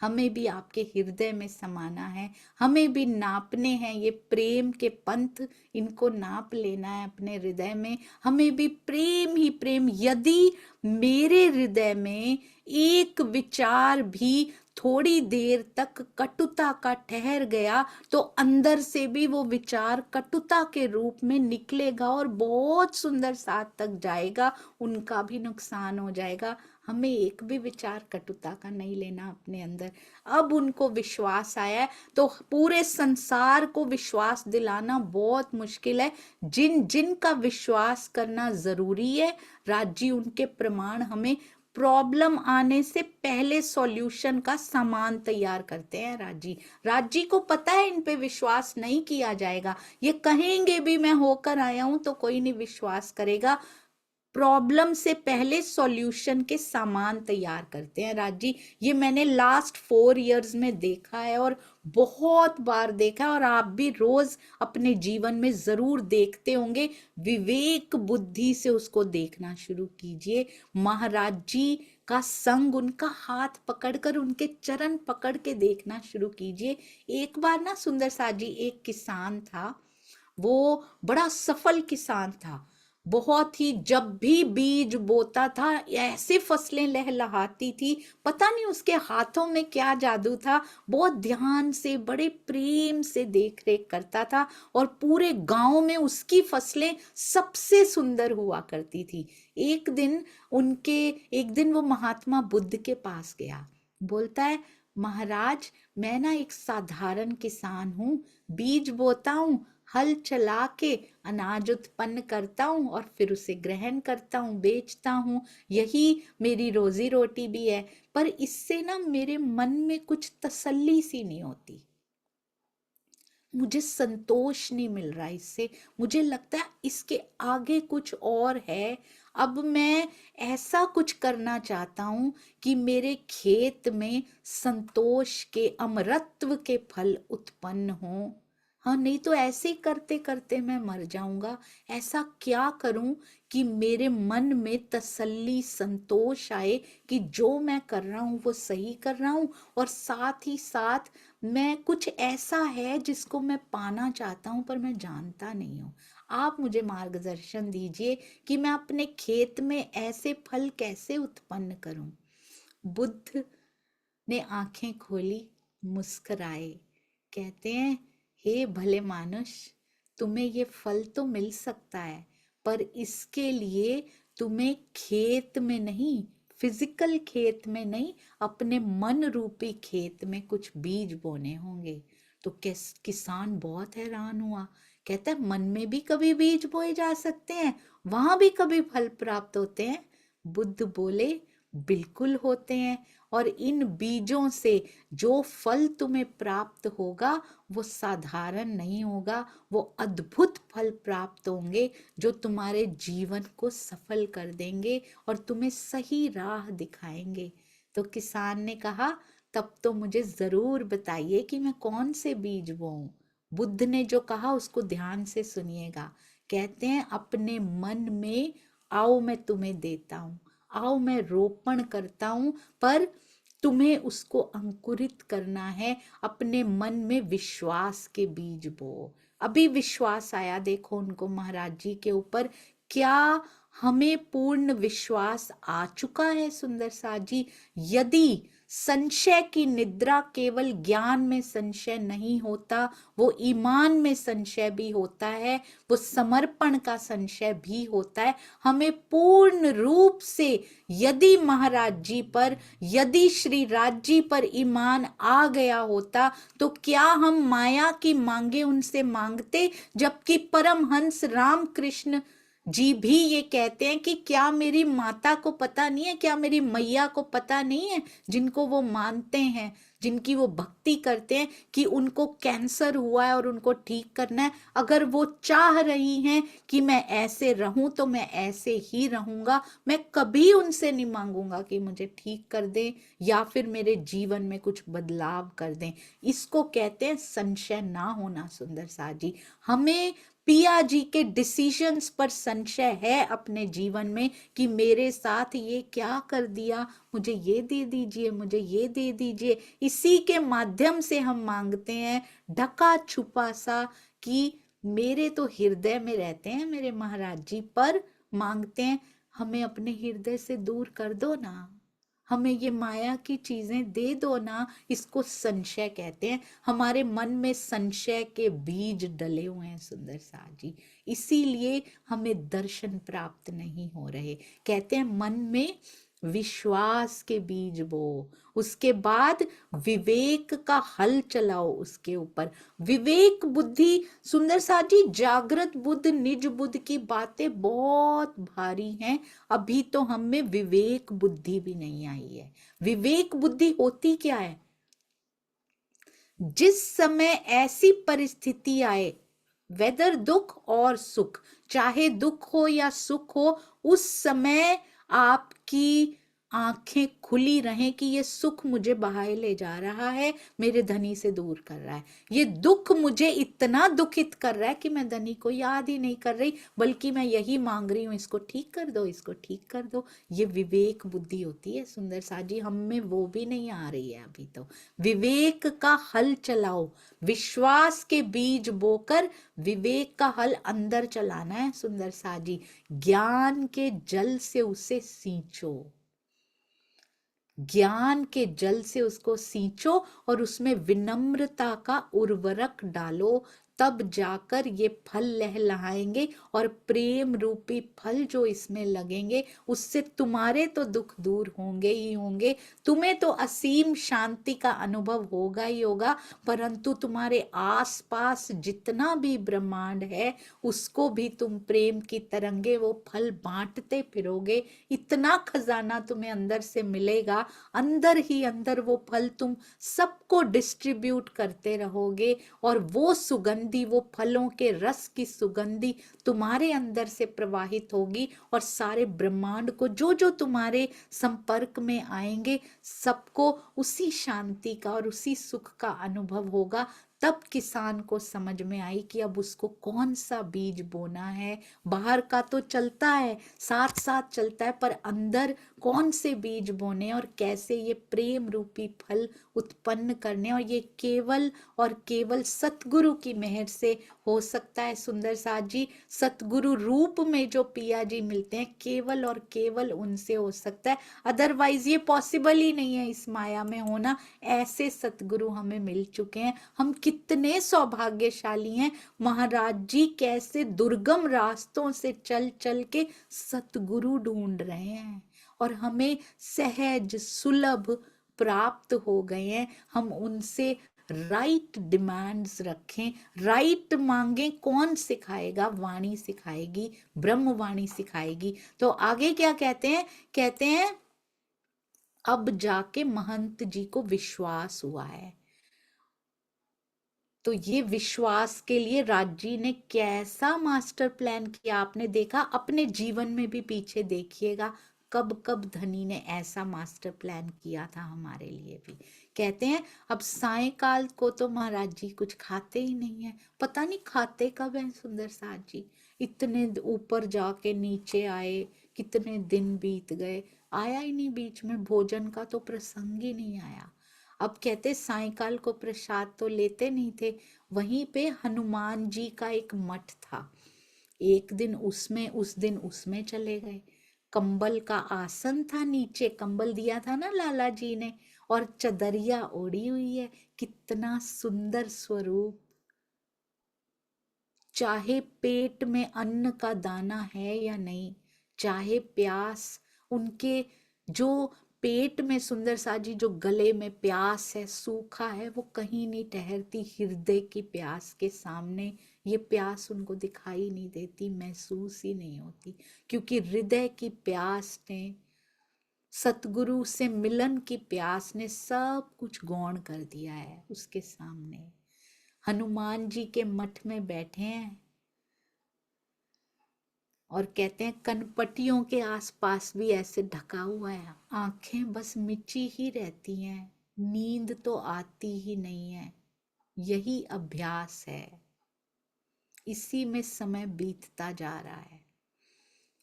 Speaker 1: हमें भी आपके हृदय में समाना है, हमें भी नापने हैं ये प्रेम के पंथ, इनको नाप लेना है अपने हृदय में, हमें भी प्रेम ही प्रेम। यदि मेरे हृदय में एक विचार भी थोड़ी देर तक कटुता का ठहर गया तो अंदर से भी वो विचार कटुता के रूप में निकलेगा और बहुत सुंदर साथ तक जाएगा, उनका भी नुकसान हो जाएगा। हमें एक भी विचार कटुता का नहीं लेना अपने अंदर। अब उनको विश्वास आया है तो पूरे संसार को विश्वास दिलाना बहुत मुश्किल है। जिन जिन का विश्वास करना जरूरी है, राजी उनके प्रमाण हमें प्रॉब्लम आने से पहले सॉल्यूशन का सामान तैयार करते हैं। राजी को पता है इन पे विश्वास नहीं किया जाएगा, ये कहेंगे भी मैं होकर आया हूं तो कोई नहीं विश्वास करेगा। प्रॉब्लम से पहले सॉल्यूशन के सामान तैयार करते हैं राजी। ये मैंने लास्ट 4 इयर्स में देखा है और बहुत बार देखा है, और आप भी रोज अपने जीवन में जरूर देखते होंगे। विवेक बुद्धि से उसको देखना शुरू कीजिए। महाराज जी का संग, उनका हाथ पकड़कर, उनके चरण पकड़ के देखना शुरू कीजिए। एक बार ना सुंदर साथ जी, एक किसान था, वो बड़ा सफल किसान था, बहुत ही, जब भी बीज बोता था ऐसे फसलें लहलहाती थी, पता नहीं उसके हाथों में क्या जादू था। बहुत ध्यान से, बड़े प्रेम से देख रेख करता था और पूरे गांव में उसकी फसलें सबसे सुंदर हुआ करती थी। एक दिन वो महात्मा बुद्ध के पास गया, बोलता है, महाराज मैं ना एक साधारण किसान हूँ, बीज बोता हूँ, हल चला के अनाज उत्पन्न करता हूँ और फिर उसे ग्रहण करता हूँ, बेचता हूँ, यही मेरी रोजी रोटी भी है। पर इससे ना मेरे मन में कुछ तसल्ली सी नहीं होती, मुझे संतोष नहीं मिल रहा इससे, मुझे लगता है इसके आगे कुछ और है। अब मैं ऐसा कुछ करना चाहता हूं कि मेरे खेत में संतोष के, अमरत्व के फल उत्पन्न हों। हाँ, नहीं तो ऐसे करते करते मैं मर जाऊंगा। ऐसा क्या करूं कि मेरे मन में तसल्ली, संतोष आए कि जो मैं कर रहा हूं वो सही कर रहा हूं, और साथ ही साथ मैं, कुछ ऐसा है जिसको मैं पाना चाहता हूं पर मैं जानता नहीं हूं। आप मुझे मार्गदर्शन दीजिए कि मैं अपने खेत में ऐसे फल कैसे उत्पन्न करूं। बुद्ध ने आंखें खोली, मुस्कुराए, कहते हैं, हे भले मानुष, तुम्हें ये फल तो मिल सकता है, पर इसके लिए तुम्हें खेत में नहीं, फिजिकल खेत में नहीं, अपने मन रूपी खेत में कुछ बीज बोने होंगे। तो किसान बहुत हैरान हुआ, कहता है, मन में भी कभी बीज बोए जा सकते हैं, वहां भी कभी फल प्राप्त होते हैं? बुद्ध बोले, बिल्कुल होते हैं, और इन बीजों से जो फल तुम्हें प्राप्त होगा वो साधारण नहीं होगा, वो अद्भुत फल प्राप्त होंगे जो तुम्हारे जीवन को सफल कर देंगे और तुम्हें सही राह दिखाएंगे। तो किसान ने कहा, तब तो मुझे जरूर बताइए कि मैं कौन से बीज बोऊं। बुद्ध ने जो कहा उसको ध्यान से सुनिएगा। कहते हैं, अपने मन में आओ, मैं तुम्हें देता हूं, आओ मैं रोपण करता हूं, पर तुम्हें उसको अंकुरित करना है। अपने मन में विश्वास के बीज बो। अभी विश्वास आया देखो उनको महाराज जी के ऊपर। क्या हमें पूर्ण विश्वास आ चुका है सुंदर साथ जी? यदि संशय की निद्रा केवल ज्ञान में संशय नहीं होता, वो ईमान में संशय भी होता है, वो समर्पण का संशय भी होता है। हमें पूर्ण रूप से यदि महाराज जी पर, यदि श्री राज जी पर ईमान आ गया होता तो क्या हम माया की मांगे उनसे मांगते, जबकि परमहंस रामकृष्ण जी भी ये कहते हैं कि क्या मेरी माता को पता नहीं है, क्या मेरी मैया को पता नहीं है, जिनको वो मानते हैं, जिनकी वो भक्ति करते हैं, कि उनको कैंसर हुआ है और उनको ठीक करना है। अगर वो चाह रही हैं कि मैं ऐसे रहूं तो मैं ऐसे ही रहूंगा, मैं कभी उनसे नहीं मांगूंगा कि मुझे ठीक कर दें या फिर मेरे जीवन में कुछ बदलाव कर दें। इसको कहते हैं संशय ना होना। सुंदर साथ जी, हमें पिया जी के डिसीजंस पर संशय है अपने जीवन में कि मेरे साथ ये क्या कर दिया, मुझे ये दे दीजिए, मुझे ये दे दीजिए। इसी के माध्यम से हम मांगते हैं ढका छुपा सा, कि मेरे तो हृदय में रहते हैं मेरे महाराज जी, पर मांगते हैं हमें अपने हृदय से दूर कर दो ना, हमें ये माया की चीजें दे दो ना। इसको संशय कहते हैं। हमारे मन में संशय के बीज डले हुए हैं सुंदर साथ जी, इसीलिए हमें दर्शन प्राप्त नहीं हो रहे। कहते हैं मन में विश्वास के बीज बो, उसके बाद विवेक का हल चलाओ उसके ऊपर। विवेक बुद्धि सुंदर साथ जी, जागृत बुद्ध निज बुद्ध की बातें बहुत भारी हैं, अभी तो हम में विवेक बुद्धि भी नहीं आई है। विवेक बुद्धि होती क्या है? जिस समय ऐसी परिस्थिति आए, वेदर दुख और सुख, चाहे दुख हो या सुख हो, उस समय आपकी आंखें खुली रहें कि ये सुख मुझे बहाए ले जा रहा है, मेरे धनी से दूर कर रहा है। ये दुख मुझे इतना दुखित कर रहा है कि मैं धनी को याद ही नहीं कर रही, बल्कि मैं यही मांग रही हूं, इसको ठीक कर दो, इसको ठीक कर दो। ये विवेक बुद्धि होती है सुंदर साथ जी, हम में वो भी नहीं आ रही है अभी तो। विवेक का हल चलाओ, विश्वास के बीज बोकर विवेक का हल अंदर चलाना है सुंदर साथ जी। ज्ञान के जल से उसे सींचो, ज्ञान के जल से उसको सींचो और उसमें विनम्रता का उर्वरक डालो, तब जाकर ये फल लहलहाएंगे। और प्रेम रूपी फल जो इसमें लगेंगे, उससे तुम्हारे तो दुख दूर होंगे ही होंगे, तुम्हें तो असीम शांति का अनुभव होगा ही होगा, परंतु तुम्हारे आसपास जितना भी ब्रह्मांड है उसको भी तुम प्रेम की तरंगे वो फल बांटते फिरोगे। इतना खजाना तुम्हें अंदर से मिलेगा, अंदर ही अंदर वो फल तुम सबको डिस्ट्रीब्यूट करते रहोगे, और वो सुगंधी, वो फलों के रस की सुगंधी तुम्हारे अंदर से प्रवाहित होगी, और सारे ब्रह्मांड को जो जो तुम्हारे संपर्क में आएंगे सबको उसी शांति का और उसी सुख का अनुभव होगा। तब किसान को समझ में आई कि अब उसको कौन सा बीज बोना है। बाहर का तो चलता है, साथ साथ चलता है, पर अंदर कौन से बीज बोने और कैसे ये प्रेम रूपी फल उत्पन्न करने, और ये केवल और केवल सतगुरु की मेहर से हो सकता है सुंदर साथ जी। सतगुरु रूप में जो पिया जी मिलते हैं, केवल और केवल उनसे हो सकता है, अदरवाइज ये पॉसिबल ही नहीं है इस माया में होना। ऐसे सतगुरु हमें मिल चुके हैं, हम कितने सौभाग्यशाली हैं। महाराज जी कैसे दुर्गम रास्तों से चल चल के सतगुरु ढूंढ रहे हैं, और हमें सहज सुलभ प्राप्त हो गए हैं। हम उनसे राइट डिमांड्स रखें, राइट मांगे। कौन सिखाएगा? वाणी सिखाएगी, ब्रह्म वाणी सिखाएगी। तो आगे क्या कहते हैं? कहते हैं अब जाके महंत जी को विश्वास हुआ है। तो ये विश्वास के लिए राज जी ने कैसा मास्टर प्लान किया, आपने देखा? अपने जीवन में भी पीछे देखिएगा, कब कब धनी ने ऐसा मास्टर प्लान किया था हमारे लिए भी। कहते हैं अब सायकाल को तो महाराज जी कुछ खाते ही नहीं है, पता नहीं खाते कब है सुंदर साथ जी। इतने ऊपर जाके नीचे आए, कितने दिन बीत गए, आया ही नहीं बीच में भोजन का तो प्रसंग ही नहीं आया। अब कहते सायकाल को प्रसाद तो लेते नहीं थे। वहीं पे हनुमान जी का एक मठ था, एक दिन उसमें, उस दिन उसमें चले गए। कंबल का आसन था, नीचे कंबल दिया था ना लाला जी ने, और चदरिया ओढ़ी हुई है। कितना सुंदर स्वरूप। चाहे पेट में अन्न का दाना है या नहीं, चाहे प्यास, उनके जो पेट में सुंदर साथ जी जो गले में प्यास है, सूखा है, वो कहीं नहीं ठहरती हृदय की प्यास के सामने। ये प्यास उनको दिखाई नहीं देती, महसूस ही नहीं होती, क्योंकि हृदय की प्यास ने, सतगुरु से मिलन की प्यास ने सब कुछ गौण कर दिया है उसके सामने। हनुमान जी के मठ में बैठे हैं और कहते हैं कनपटियों के आसपास भी ऐसे ढका हुआ है, आंखें बस मिची ही रहती हैं, नींद तो आती ही नहीं है। यही अभ्यास है, इसी में समय बीतता जा रहा है।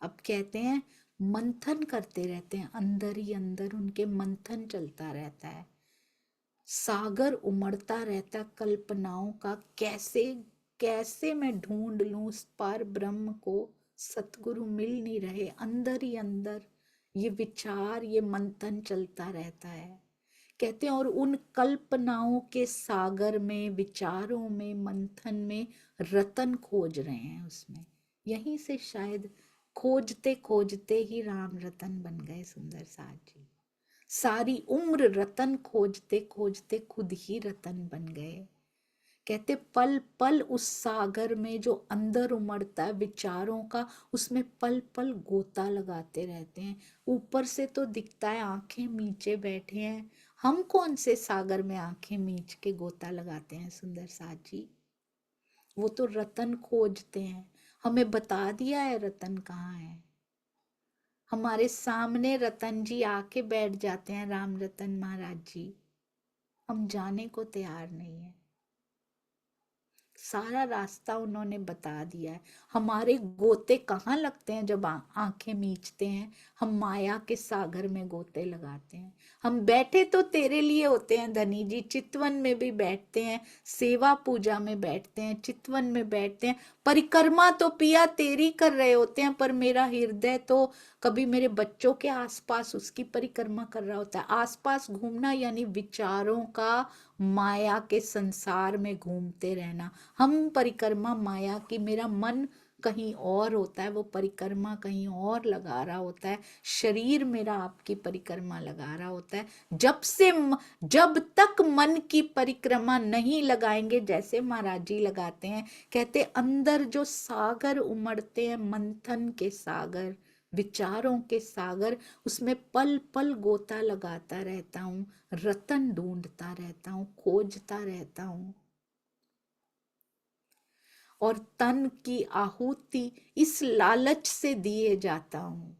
Speaker 1: अब कहते हैं मंथन करते रहते हैं, अंदर ही अंदर उनके मंथन चलता रहता है, सागर उमड़ता रहता है कल्पनाओं का, कैसे कैसे मैं ढूंढ लूं उस पार ब्रह्म को, सतगुरु मिल नहीं रहे। अंदर ही अंदर ये विचार, ये मंथन चलता रहता है। कहते हैं और उन कल्पनाओं के सागर में, विचारों में, मंथन में रतन खोज रहे हैं उसमें। यहीं से शायद खोजते खोजते ही राम रतन बन गए सुंदर साथ जी। सारी उम्र रतन खोजते खोजते खुद ही रतन बन गए। कहते पल पल उस सागर में जो अंदर उमड़ता है विचारों का, उसमें पल पल गोता लगाते रहते हैं। ऊपर से तो दिखता है आंखें मीचे बैठे हैं, हम कौन से सागर में आंखें मीच के गोता लगाते हैं सुंदर साथ जी। वो तो रतन खोजते हैं, हमें बता दिया है रतन कहाँ है। हमारे सामने रतन जी आके बैठ जाते हैं, राम रतन महाराज जी, हम जाने को तैयार नहीं है। सारा रास्ता उन्होंने बता दिया है। हमारे गोते कहाँ लगते हैं जब आंखें मीचते हैं, हम माया के सागर में गोते लगाते हैं। हम बैठे तो तेरे लिए होते हैं धनी जी, चितवन में भी बैठते हैं, सेवा पूजा में बैठते हैं, चितवन में बैठते हैं, परिक्रमा तो पिया तेरी कर रहे होते हैं, पर मेरा हृदय तो कभी मेरे बच्चों के आसपास उसकी परिक्रमा कर रहा होता है। आसपास घूमना यानी विचारों का माया के संसार में घूमते रहना। हम परिक्रमा माया की, मेरा मन कहीं और होता है, वो परिक्रमा कहीं और लगा रहा होता है, शरीर मेरा आपकी परिक्रमा लगा रहा होता है। जब तक मन की परिक्रमा नहीं लगाएंगे, जैसे महाराज जी लगाते हैं, कहते अंदर जो सागर उमड़ते हैं, मंथन के सागर, विचारों के सागर, उसमें पल पल गोता लगाता रहता हूं, रतन ढूंढता रहता हूं, खोजता रहता हूं। और तन की आहुति इस लालच से दिए जाता हूं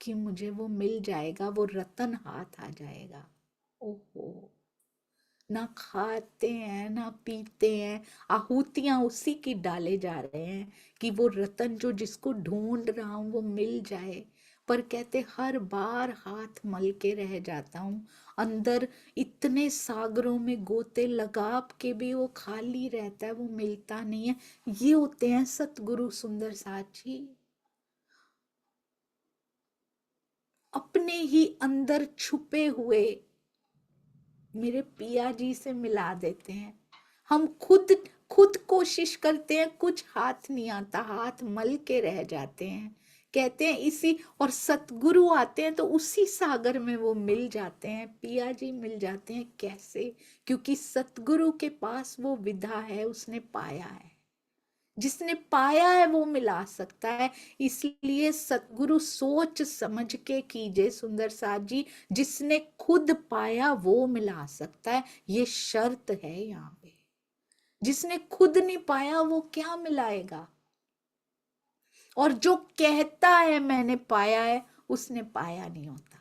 Speaker 1: कि मुझे वो मिल जाएगा, वो रतन हाथ आ जाएगा। ओहो, ना खाते हैं ना पीते हैं, आहुतियां उसी की डाले जा रहे हैं कि वो रतन जो जिसको ढूंढ रहा हूं वो मिल जाए। पर कहते हर बार हाथ मल के रह जाता हूं, अंदर इतने सागरों में गोते लगा के भी वो खाली रहता है, वो मिलता नहीं है। ये होते हैं सतगुरु सुंदर साथ जी, अपने ही अंदर छुपे हुए मेरे पिया जी से मिला देते हैं। हम खुद कोशिश करते हैं, कुछ हाथ नहीं आता, हाथ मल के रह जाते हैं। कहते हैं इसी, और सतगुरु आते हैं तो उसी सागर में वो मिल जाते हैं, पिया जी मिल जाते हैं। कैसे? क्योंकि सतगुरु के पास वो विधा है, उसने पाया है। जिसने पाया है वो मिला सकता है। इसलिए सतगुरु सोच समझ के कीजिए सुंदर साथ जी, जिसने खुद पाया वो मिला सकता है, ये शर्त है यहाँ पे। जिसने खुद नहीं पाया वो क्या मिलाएगा? और जो कहता है मैंने पाया है, उसने पाया नहीं होता।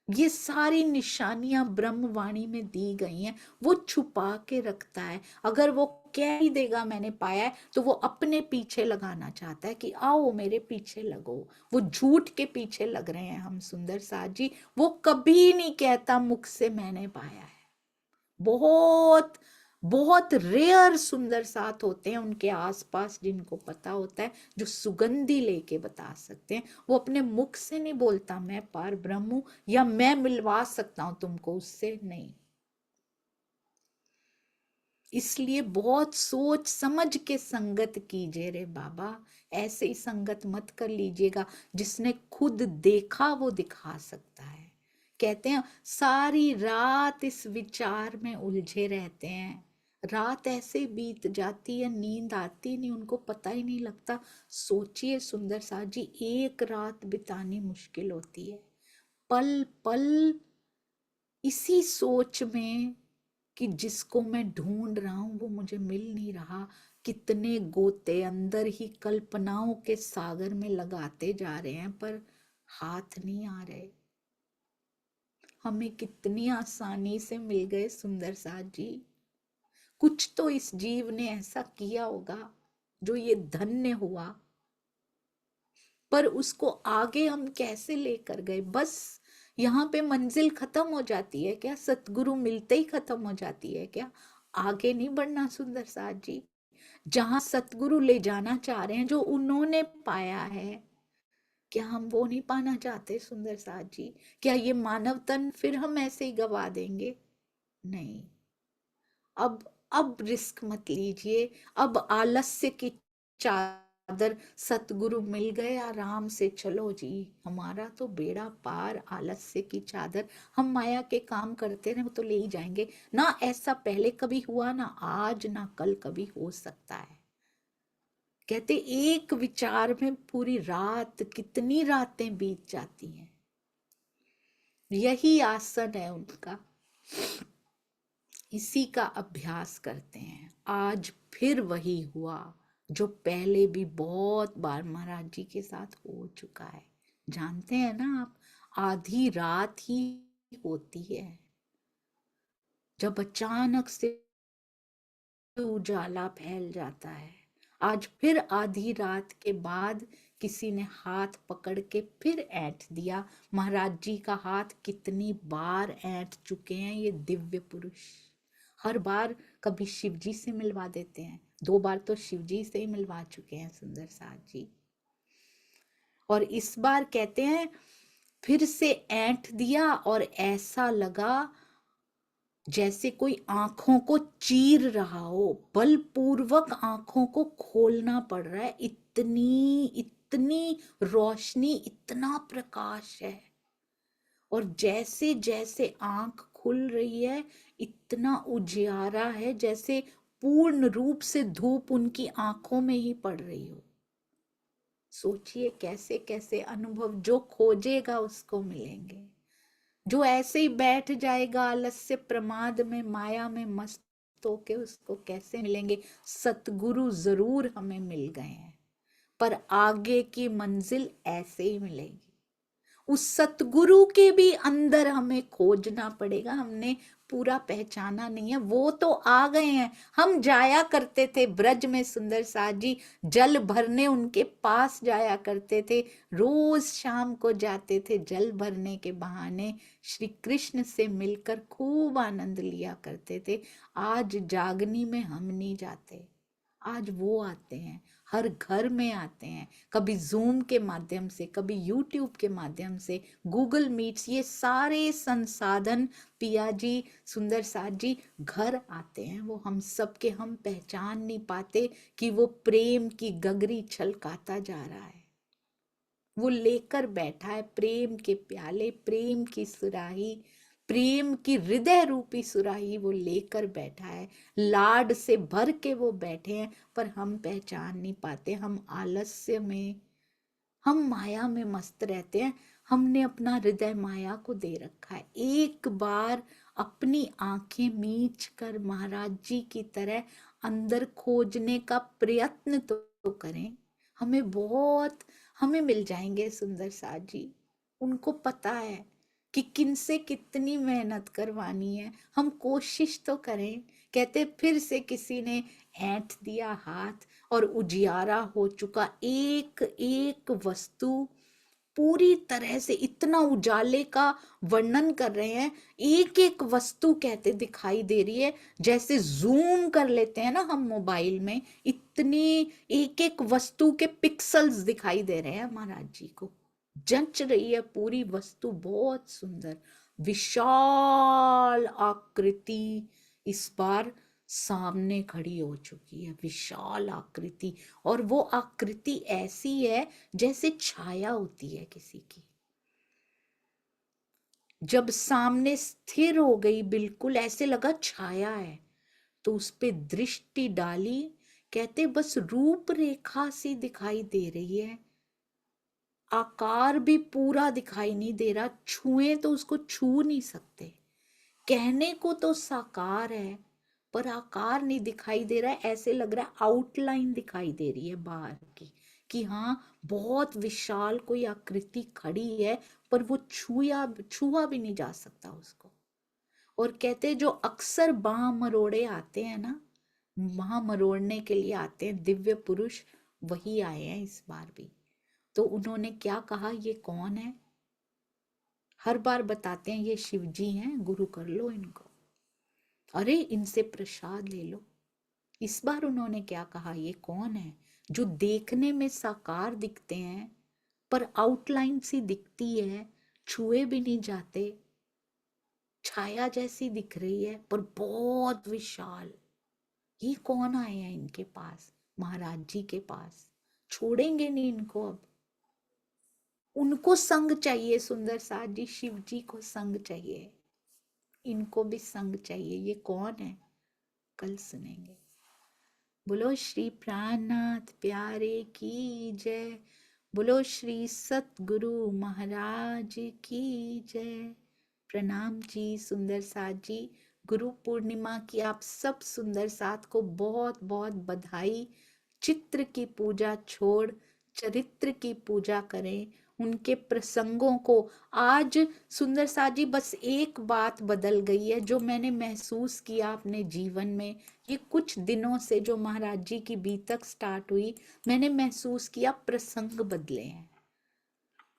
Speaker 1: ये सारी निशानियां ब्रह्मवाणी में दी गई हैं, वो छुपा के रखता है। अगर वो कह ही देगा मैंने पाया है, तो वो अपने पीछे लगाना चाहता है कि आओ मेरे पीछे लगो। वो झूठ के पीछे लग रहे हैं हम सुंदर साथ जी। वो कभी नहीं कहता मुख से मैंने पाया है। बहुत बहुत रेयर सुंदर साथ होते हैं उनके आसपास जिनको पता होता है, जो सुगंधी लेके बता सकते हैं। वो अपने मुख से नहीं बोलता मैं पार ब्रह्म हूं या मैं मिलवा सकता हूं तुमको उससे, नहीं। इसलिए बहुत सोच समझ के संगत कीजिए रे बाबा, ऐसे ही संगत मत कर लीजिएगा। जिसने खुद देखा वो दिखा सकता है। कहते हैं सारी रात इस विचार में उलझे रहते हैं, रात ऐसे बीत जाती है, नींद आती नहीं, उनको पता ही नहीं लगता। सोचिए सुंदर साथ जी, एक रात बितानी मुश्किल होती है, पल पल इसी सोच में कि जिसको मैं ढूंढ रहा हूं वो मुझे मिल नहीं रहा। कितने गोते अंदर ही कल्पनाओं के सागर में लगाते जा रहे हैं, पर हाथ नहीं आ रहे। हमें कितनी आसानी से मिल गए सुंदर साथ जी। कुछ तो इस जीव ने ऐसा किया होगा जो ये धन्य हुआ, पर उसको आगे हम कैसे लेकर गए? बस यहाँ पे मंजिल खत्म हो जाती है क्या? सतगुरु मिलते ही खत्म हो जाती है क्या? आगे नहीं बढ़ना सुंदर साथ जी। जहां सतगुरु ले जाना चाह रहे हैं, जो उन्होंने पाया है, क्या हम वो नहीं पाना चाहते सुंदर साथ जी? क्या ये मानव तन फिर हम ऐसे ही गवा देंगे? नहीं। अब रिस्क मत लीजिए। अब आलस्य की चादर, सतगुरु मिल गए, आराम से चलो जी, हमारा तो बेड़ा पार। आलस्य की चादर, हम माया के काम करते रहे तो ले ही जाएंगे ना। ऐसा पहले कभी हुआ ना, आज ना कल कभी हो सकता है। कहते एक विचार में पूरी रात, कितनी रातें बीत जाती हैं। यही आसन है उनका, इसी का अभ्यास करते हैं। आज फिर वही हुआ जो पहले भी बहुत बार महाराज जी के साथ हो चुका है। जानते हैं ना आप, आधी रात ही होती है जब अचानक से उजाला फैल जाता है। आज फिर आधी रात के बाद किसी ने हाथ पकड़ के फिर ऐंठ दिया। महाराज जी का हाथ कितनी बार ऐंठ चुके हैं ये दिव्य पुरुष। हर बार कभी शिव जी से मिलवा देते हैं, 2 बार तो शिव जी से ही मिलवा चुके हैं सुंदर साथ जी। और इस बार कहते हैं फिर से ऐंठ दिया और ऐसा लगा जैसे कोई आंखों को चीर रहा हो, बलपूर्वक आंखों को खोलना पड़ रहा है। इतनी इतनी रोशनी, इतना प्रकाश है। और जैसे जैसे आंख खुल रही है, इतना उजियारा है जैसे पूर्ण रूप से धूप उनकी आंखों में ही पड़ रही हो। सोचिए कैसे कैसे अनुभव, जो खोजेगा उसको मिलेंगे। जो ऐसे ही बैठ जाएगा आलस्य प्रमाद में, माया में मस्त होके, उसको कैसे मिलेंगे? सतगुरु जरूर हमें मिल गए हैं, पर आगे की मंजिल ऐसे ही मिलेगी। उस सतगुरु के भी अंदर हमें खोजना पड़ेगा। हमने पूरा पहचाना नहीं है। वो तो आ गए हैं, हम जाया करते थे ब्रज में सुंदर साथ जी, जल भरने उनके पास जाया करते थे। रोज शाम को जाते थे जल भरने के बहाने, श्री कृष्ण से मिलकर खूब आनंद लिया करते थे। आज जागनी में हम नहीं जाते, आज वो आते हैं, हर घर में आते हैं। कभी जूम के माध्यम से, कभी यूट्यूब के माध्यम से, गूगल मीट्स, ये सारे संसाधन पिया जी, सुंदर साथ जी घर आते हैं। वो हम सब के, हम पहचान नहीं पाते कि वो प्रेम की गगरी छलकाता जा रहा है। वो लेकर बैठा है प्रेम के प्याले, प्रेम की सुराही, प्रेम की हृदय रूपी सुराही वो लेकर बैठा है। लाड से भर के वो बैठे हैं, पर हम पहचान नहीं पाते। हम आलस्य में, हम माया में मस्त रहते हैं। हमने अपना हृदय माया को दे रखा है। एक बार अपनी आंखें मीच कर महाराज जी की तरह अंदर खोजने का प्रयत्न तो करें। हमें मिल जाएंगे सुंदर साथ जी। उनको पता है कि किनसे कितनी मेहनत करवानी है। हम कोशिश तो करें। कहते फिर से किसी ने ऐंठ दिया हाथ और उजियारा हो चुका। एक एक वस्तु पूरी तरह से, इतना उजाले का वर्णन कर रहे हैं, एक एक वस्तु कहते दिखाई दे रही है। जैसे जूम कर लेते हैं ना हम मोबाइल में, इतनी एक एक वस्तु के पिक्सल्स दिखाई दे रहे हैं महाराज जी को। जंच रही है पूरी वस्तु, बहुत सुंदर विशाल आकृति इस बार सामने खड़ी हो चुकी है। विशाल आकृति, और वो आकृति ऐसी है जैसे छाया होती है किसी की। जब सामने स्थिर हो गई, बिल्कुल ऐसे लगा छाया है। तो उस पे दृष्टि डाली, कहते बस रूपरेखा सी दिखाई दे रही है, आकार भी पूरा दिखाई नहीं दे रहा, छुए तो उसको छू नहीं सकते, कहने को तो साकार है पर आकार नहीं दिखाई दे रहा है, ऐसे लग रहा है आउटलाइन दिखाई दे रही है बाहर की, कि हाँ बहुत विशाल कोई आकृति खड़ी है, पर वो छुआ भी नहीं जा सकता उसको। और कहते जो अक्सर बाह मरोड़े आते हैं ना, बाह मरोड़ने के लिए आते हैं दिव्य पुरुष, वही आए हैं इस बार भी। तो उन्होंने क्या कहा, ये कौन है? हर बार बताते हैं ये शिव जी हैं, गुरु कर लो इनको, अरे इनसे प्रसाद ले लो। इस बार उन्होंने क्या कहा, ये कौन है जो देखने में साकार दिखते हैं पर आउटलाइन सी दिखती है, छुए भी नहीं जाते, छाया जैसी दिख रही है पर बहुत विशाल। ये कौन आए हैं इनके पास? महाराज जी के पास। छोड़ेंगे नहीं इनको अब, उनको संग चाहिए। सुंदर साथ जी, शिव जी को संग चाहिए, इनको भी संग चाहिए। ये कौन है, कल सुनेंगे। बोलो श्री प्राणनाथ प्यारे की जय, बोलो श्री सतगुरु महाराज की जय। प्रणाम जी सुंदर साथ जी, गुरु पूर्णिमा की आप सब सुंदर साथ को बहुत बहुत बधाई। चित्र की पूजा छोड़ चरित्र की पूजा करें, उनके प्रसंगों को। आज सुंदर साथ जी बस एक बात बदल गई है जो मैंने महसूस किया अपने जीवन में, ये कुछ दिनों से जो महाराज जी की बीतक स्टार्ट हुई, मैंने महसूस किया प्रसंग बदले हैं।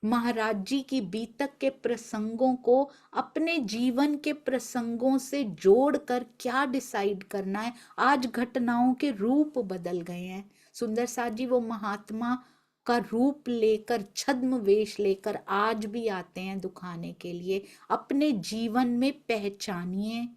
Speaker 1: महाराज जी की बीतक के प्रसंगों को अपने जीवन के प्रसंगों से जोड़कर क्या डिसाइड करना है। आज घटनाओं के रूप बदल गए हैं। सुंदर साथ जी वो महात्मा का रूप लेकर, छद्म वेश लेकर आज भी आते हैं दुखाने के लिए। अपने जीवन में पहचानिए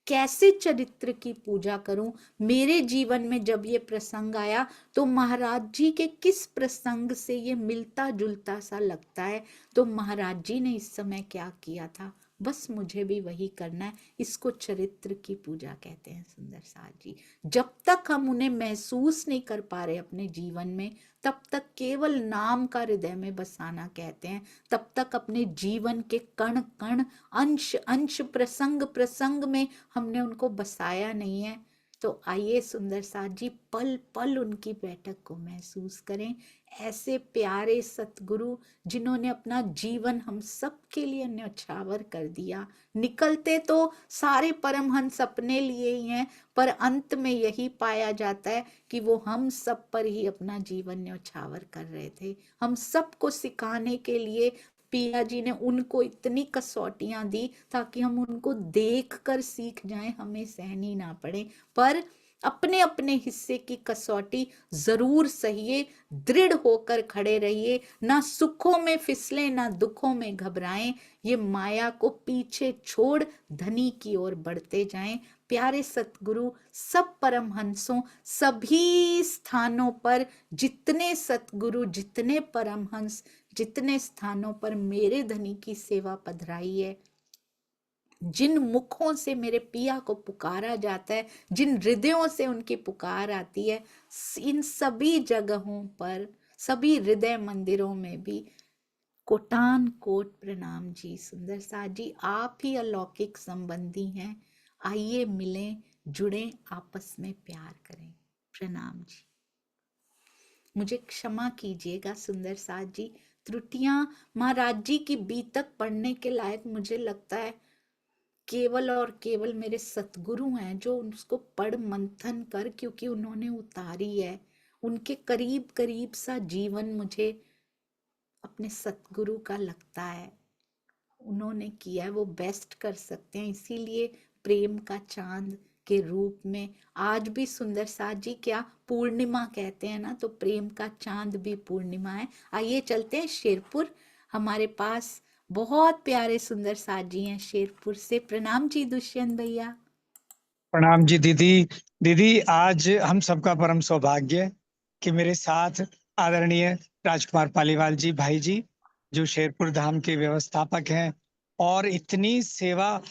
Speaker 1: कैसे चरित्र की पूजा करूं। मेरे जीवन में जब ये प्रसंग आया तो महाराज जी के किस प्रसंग से ये मिलता जुलता सा लगता है, तो महाराज जी ने इस समय क्या किया था, बस मुझे भी वही करना है। इसको चरित्र की पूजा कहते हैं सुंदर साथ जी। जब तक हम उन्हें महसूस नहीं कर पा रहे अपने जीवन में, तब तक केवल नाम का हृदय में बसाना कहते हैं। तब तक अपने जीवन के कण कण, अंश अंश, प्रसंग प्रसंग में हमने उनको बसाया नहीं है। तो आइए सुंदर साथ जी पल पल उनकी बैठक को महसूस करें। ऐसे प्यारे सतगुरु जिन्होंने अपना जीवन हम सब के लिए न्यौछावर कर दिया। निकलते तो सारे परमहंस अपने लिए ही हैं, पर अंत में यही पाया जाता है कि वो हम सब पर ही अपना जीवन न्यौछावर कर रहे थे। हम सबको सिखाने के लिए पिया जी ने उनको इतनी कसौटियां दी ताकि हम उनको देख कर सीख जाएं, हमें सहनी ना पड़े। पर अपने अपने हिस्से की कसौटी जरूर सहिए, दृढ़ होकर खड़े रहिए, ना सुखों में फिसले ना दुखों में घबराएं। ये माया को पीछे छोड़ धनी की ओर बढ़ते जाएं। प्यारे सतगुरु सब परमहंसों, सभी स्थानों पर जितने सतगुरु, जितने परमहंस, जितने स्थानों पर मेरे धनी की सेवा पधराई है, जिन मुखों से मेरे पिया को पुकारा जाता है, जिन हृदयों से उनकी पुकार आती है, इन सभी जगहों पर, सभी हृदय मंदिरों में भी कोटान कोट प्रणाम जी। सुंदर साथ जी आप ही अलौकिक संबंधी हैं, आइए मिलें, जुड़ें, आपस में प्यार करें। प्रणाम जी। मुझे क्षमा कीजिएगा सुंदर साथ जी, त्रुटियां महाराज जी की बीतक पढ़ने के लायक मुझे लगता है केवल और केवल मेरे सतगुरु हैं जो उसको पढ़ मंथन कर, क्योंकि उन्होंने उतारी है। उनके करीब करीब सा जीवन मुझे अपने सतगुरु का लगता है, उन्होंने किया है, वो बेस्ट कर सकते हैं। इसीलिए प्रेम का चांद के रूप में आज भी सुंदर साथ जी क्या पूर्णिमा कहते हैं ना, तो प्रेम का चांद भी पूर्णिमा है। आइए चलते हैं शेरपुर, हमारे पास बहुत प्यारे सुंदर साथ जी हैं शेरपुर से। प्रणाम जी दुष्यंत भैया।
Speaker 2: प्रणाम जी दीदी। दीदी आज हम सबका परम सौभाग्य कि मेरे साथ आदरणीय राजकुमार पालीवाल जी, भाई जी, जो शेरपुर धाम के व्यवस्थापक हैं और इतनी सेवा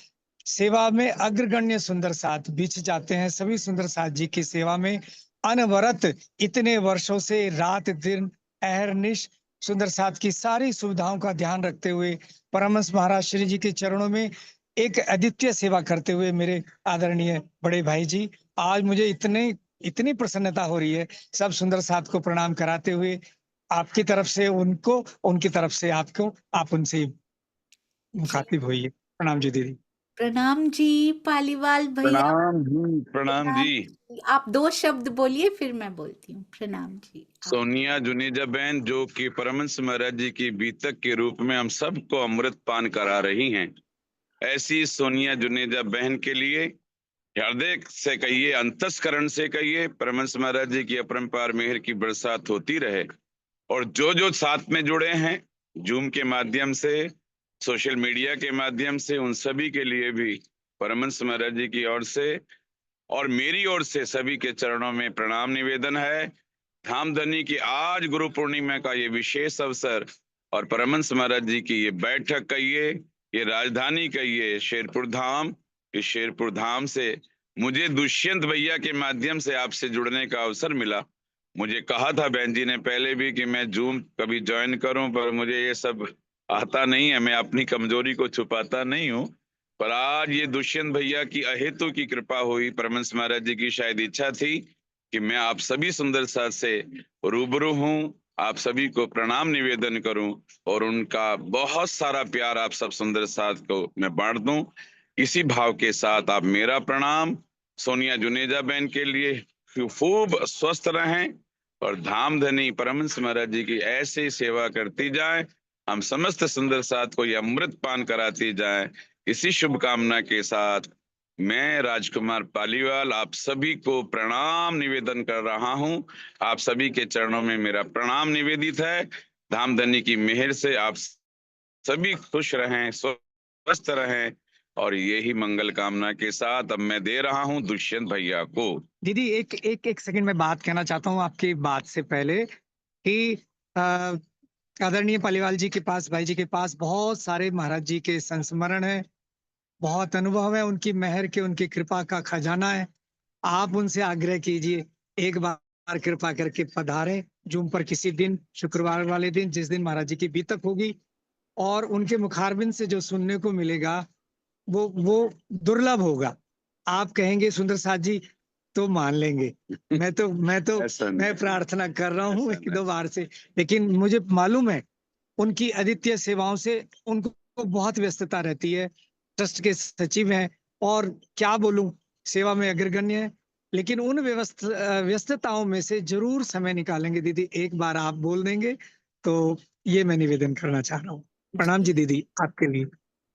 Speaker 2: सेवा में अग्रगण्य सुंदर साथ बीच जाते हैं। सभी सुंदर साथ जी की सेवा में अनवरत इतने वर्षों से रात दिन अहरनिश सुंदर साथ की सारी सुविधाओं का ध्यान रखते हुए परमहंस महाराज श्री जी के चरणों में एक अद्वितीय सेवा करते हुए मेरे आदरणीय बड़े भाई जी, आज मुझे इतनी प्रसन्नता हो रही है। सब सुंदर साथ को प्रणाम कराते हुए आपकी तरफ से उनको, उनकी तरफ से आपको, आप उनसे मुखातिब होइए। प्रणाम जी दीदी।
Speaker 1: प्रणाम जी पालीवाल भैया।
Speaker 4: प्रणाम जी, प्रणाम जी।
Speaker 1: आप 2 शब्द बोलिए, फिर मैं बोलती हूँ। प्रणाम जी।
Speaker 4: सोनिया जुनेजा बहन, जो कि परमहंस महाराज जी की बीतक के रूप में हम सबको अमृत पान करा रही हैं, ऐसी सोनिया जुनेजा बहन के लिए हृदय से कहिए, अंतस्करण से कहिए, परमहंस महाराज जी की अपरंपार मेहर की बरसात होती रहे। और जो साथ में जुड़े हैं जूम के माध्यम से, सोशल मीडिया के माध्यम से, उन सभी के लिए भी परमहंस महाराज जी की ओर से और मेरी ओर से सभी के चरणों में प्रणाम निवेदन है। धामधनी की आज गुरु पूर्णिमा का ये विशेष अवसर और परमहंस महाराज जी की ये बैठक कहिए, ये राजधानी कहिए शेरपुर धाम, इस शेरपुर धाम से मुझे दुष्यंत भैया के माध्यम से आपसे जुड़ने का अवसर मिला। मुझे कहा था बहन जी ने पहले भी कि मैं जूम कभी ज्वाइन करूं, पर मुझे ये सब आता नहीं है, मैं अपनी कमजोरी को छुपाता नहीं हूं। पर आज ये दुष्यंत भैया की अहेतु की कृपा हुई, परमहंस महाराज जी की शायद इच्छा थी कि मैं आप सभी सुंदर साथ से रूबरू हूं, आप सभी को प्रणाम निवेदन करूं और उनका बहुत सारा प्यार आप सब सुंदर साथ को मैं बांट दूं। इसी भाव के साथ आप मेरा प्रणाम सोनिया जुनेजा बहन के लिए खूब स्वस्थ रहें और धामधनी परमहंस महाराज जी की ऐसे ही सेवा करती जाए, हम समस्त सुंदर साथ को ये अमृत पान कराती जाए। इसी शुभकामना के साथ मैं राजकुमार पालीवाल आप सभी को प्रणाम निवेदन कर रहा हूं। आप सभी के चरणों में मेरा प्रणाम निवेदित है। धामधनी की मेहर से आप सभी खुश रहें, स्वस्थ रहें और यही मंगल कामना के साथ अब मैं दे रहा हूं दुष्यंत भैया को।
Speaker 2: दीदी एक सेकंड में बात कहना चाहता हूँ आपकी बात से पहले कि आदरणीय पालीवाल जी के पास, भाई जी के पास बहुत सारे महाराज जी के संस्मरण है, बहुत अनुभव है, उनकी मेहर के, उनकी कृपा का खजाना है। आप उनसे आग्रह कीजिए, एक बार कृपा करके पधारें जूम पर किसी दिन, शुक्रवार वाले दिन, जिस दिन महाराज जी की बीतक होगी, और उनके मुखारबिंद से जो सुनने को मिलेगा वो दुर्लभ होगा। आप कहेंगे सुंदर साथ जी तो मान लेंगे। मैं प्रार्थना कर रहा हूँ 1-2 बार से, लेकिन मुझे मालूम है उनकी अद्वितीय सेवाओं से उनको बहुत व्यस्तता रहती है। ट्रस्ट के सचिव हैं और क्या बोलूं, सेवा में अग्रगण्य है, लेकिन उन व्यस्तताओं में से जरूर समय निकालेंगे। दीदी एक बार आप बोल देंगे तो ये मैं निवेदन करना चाह रहा हूँ। प्रणाम जी दीदी आपके लिए।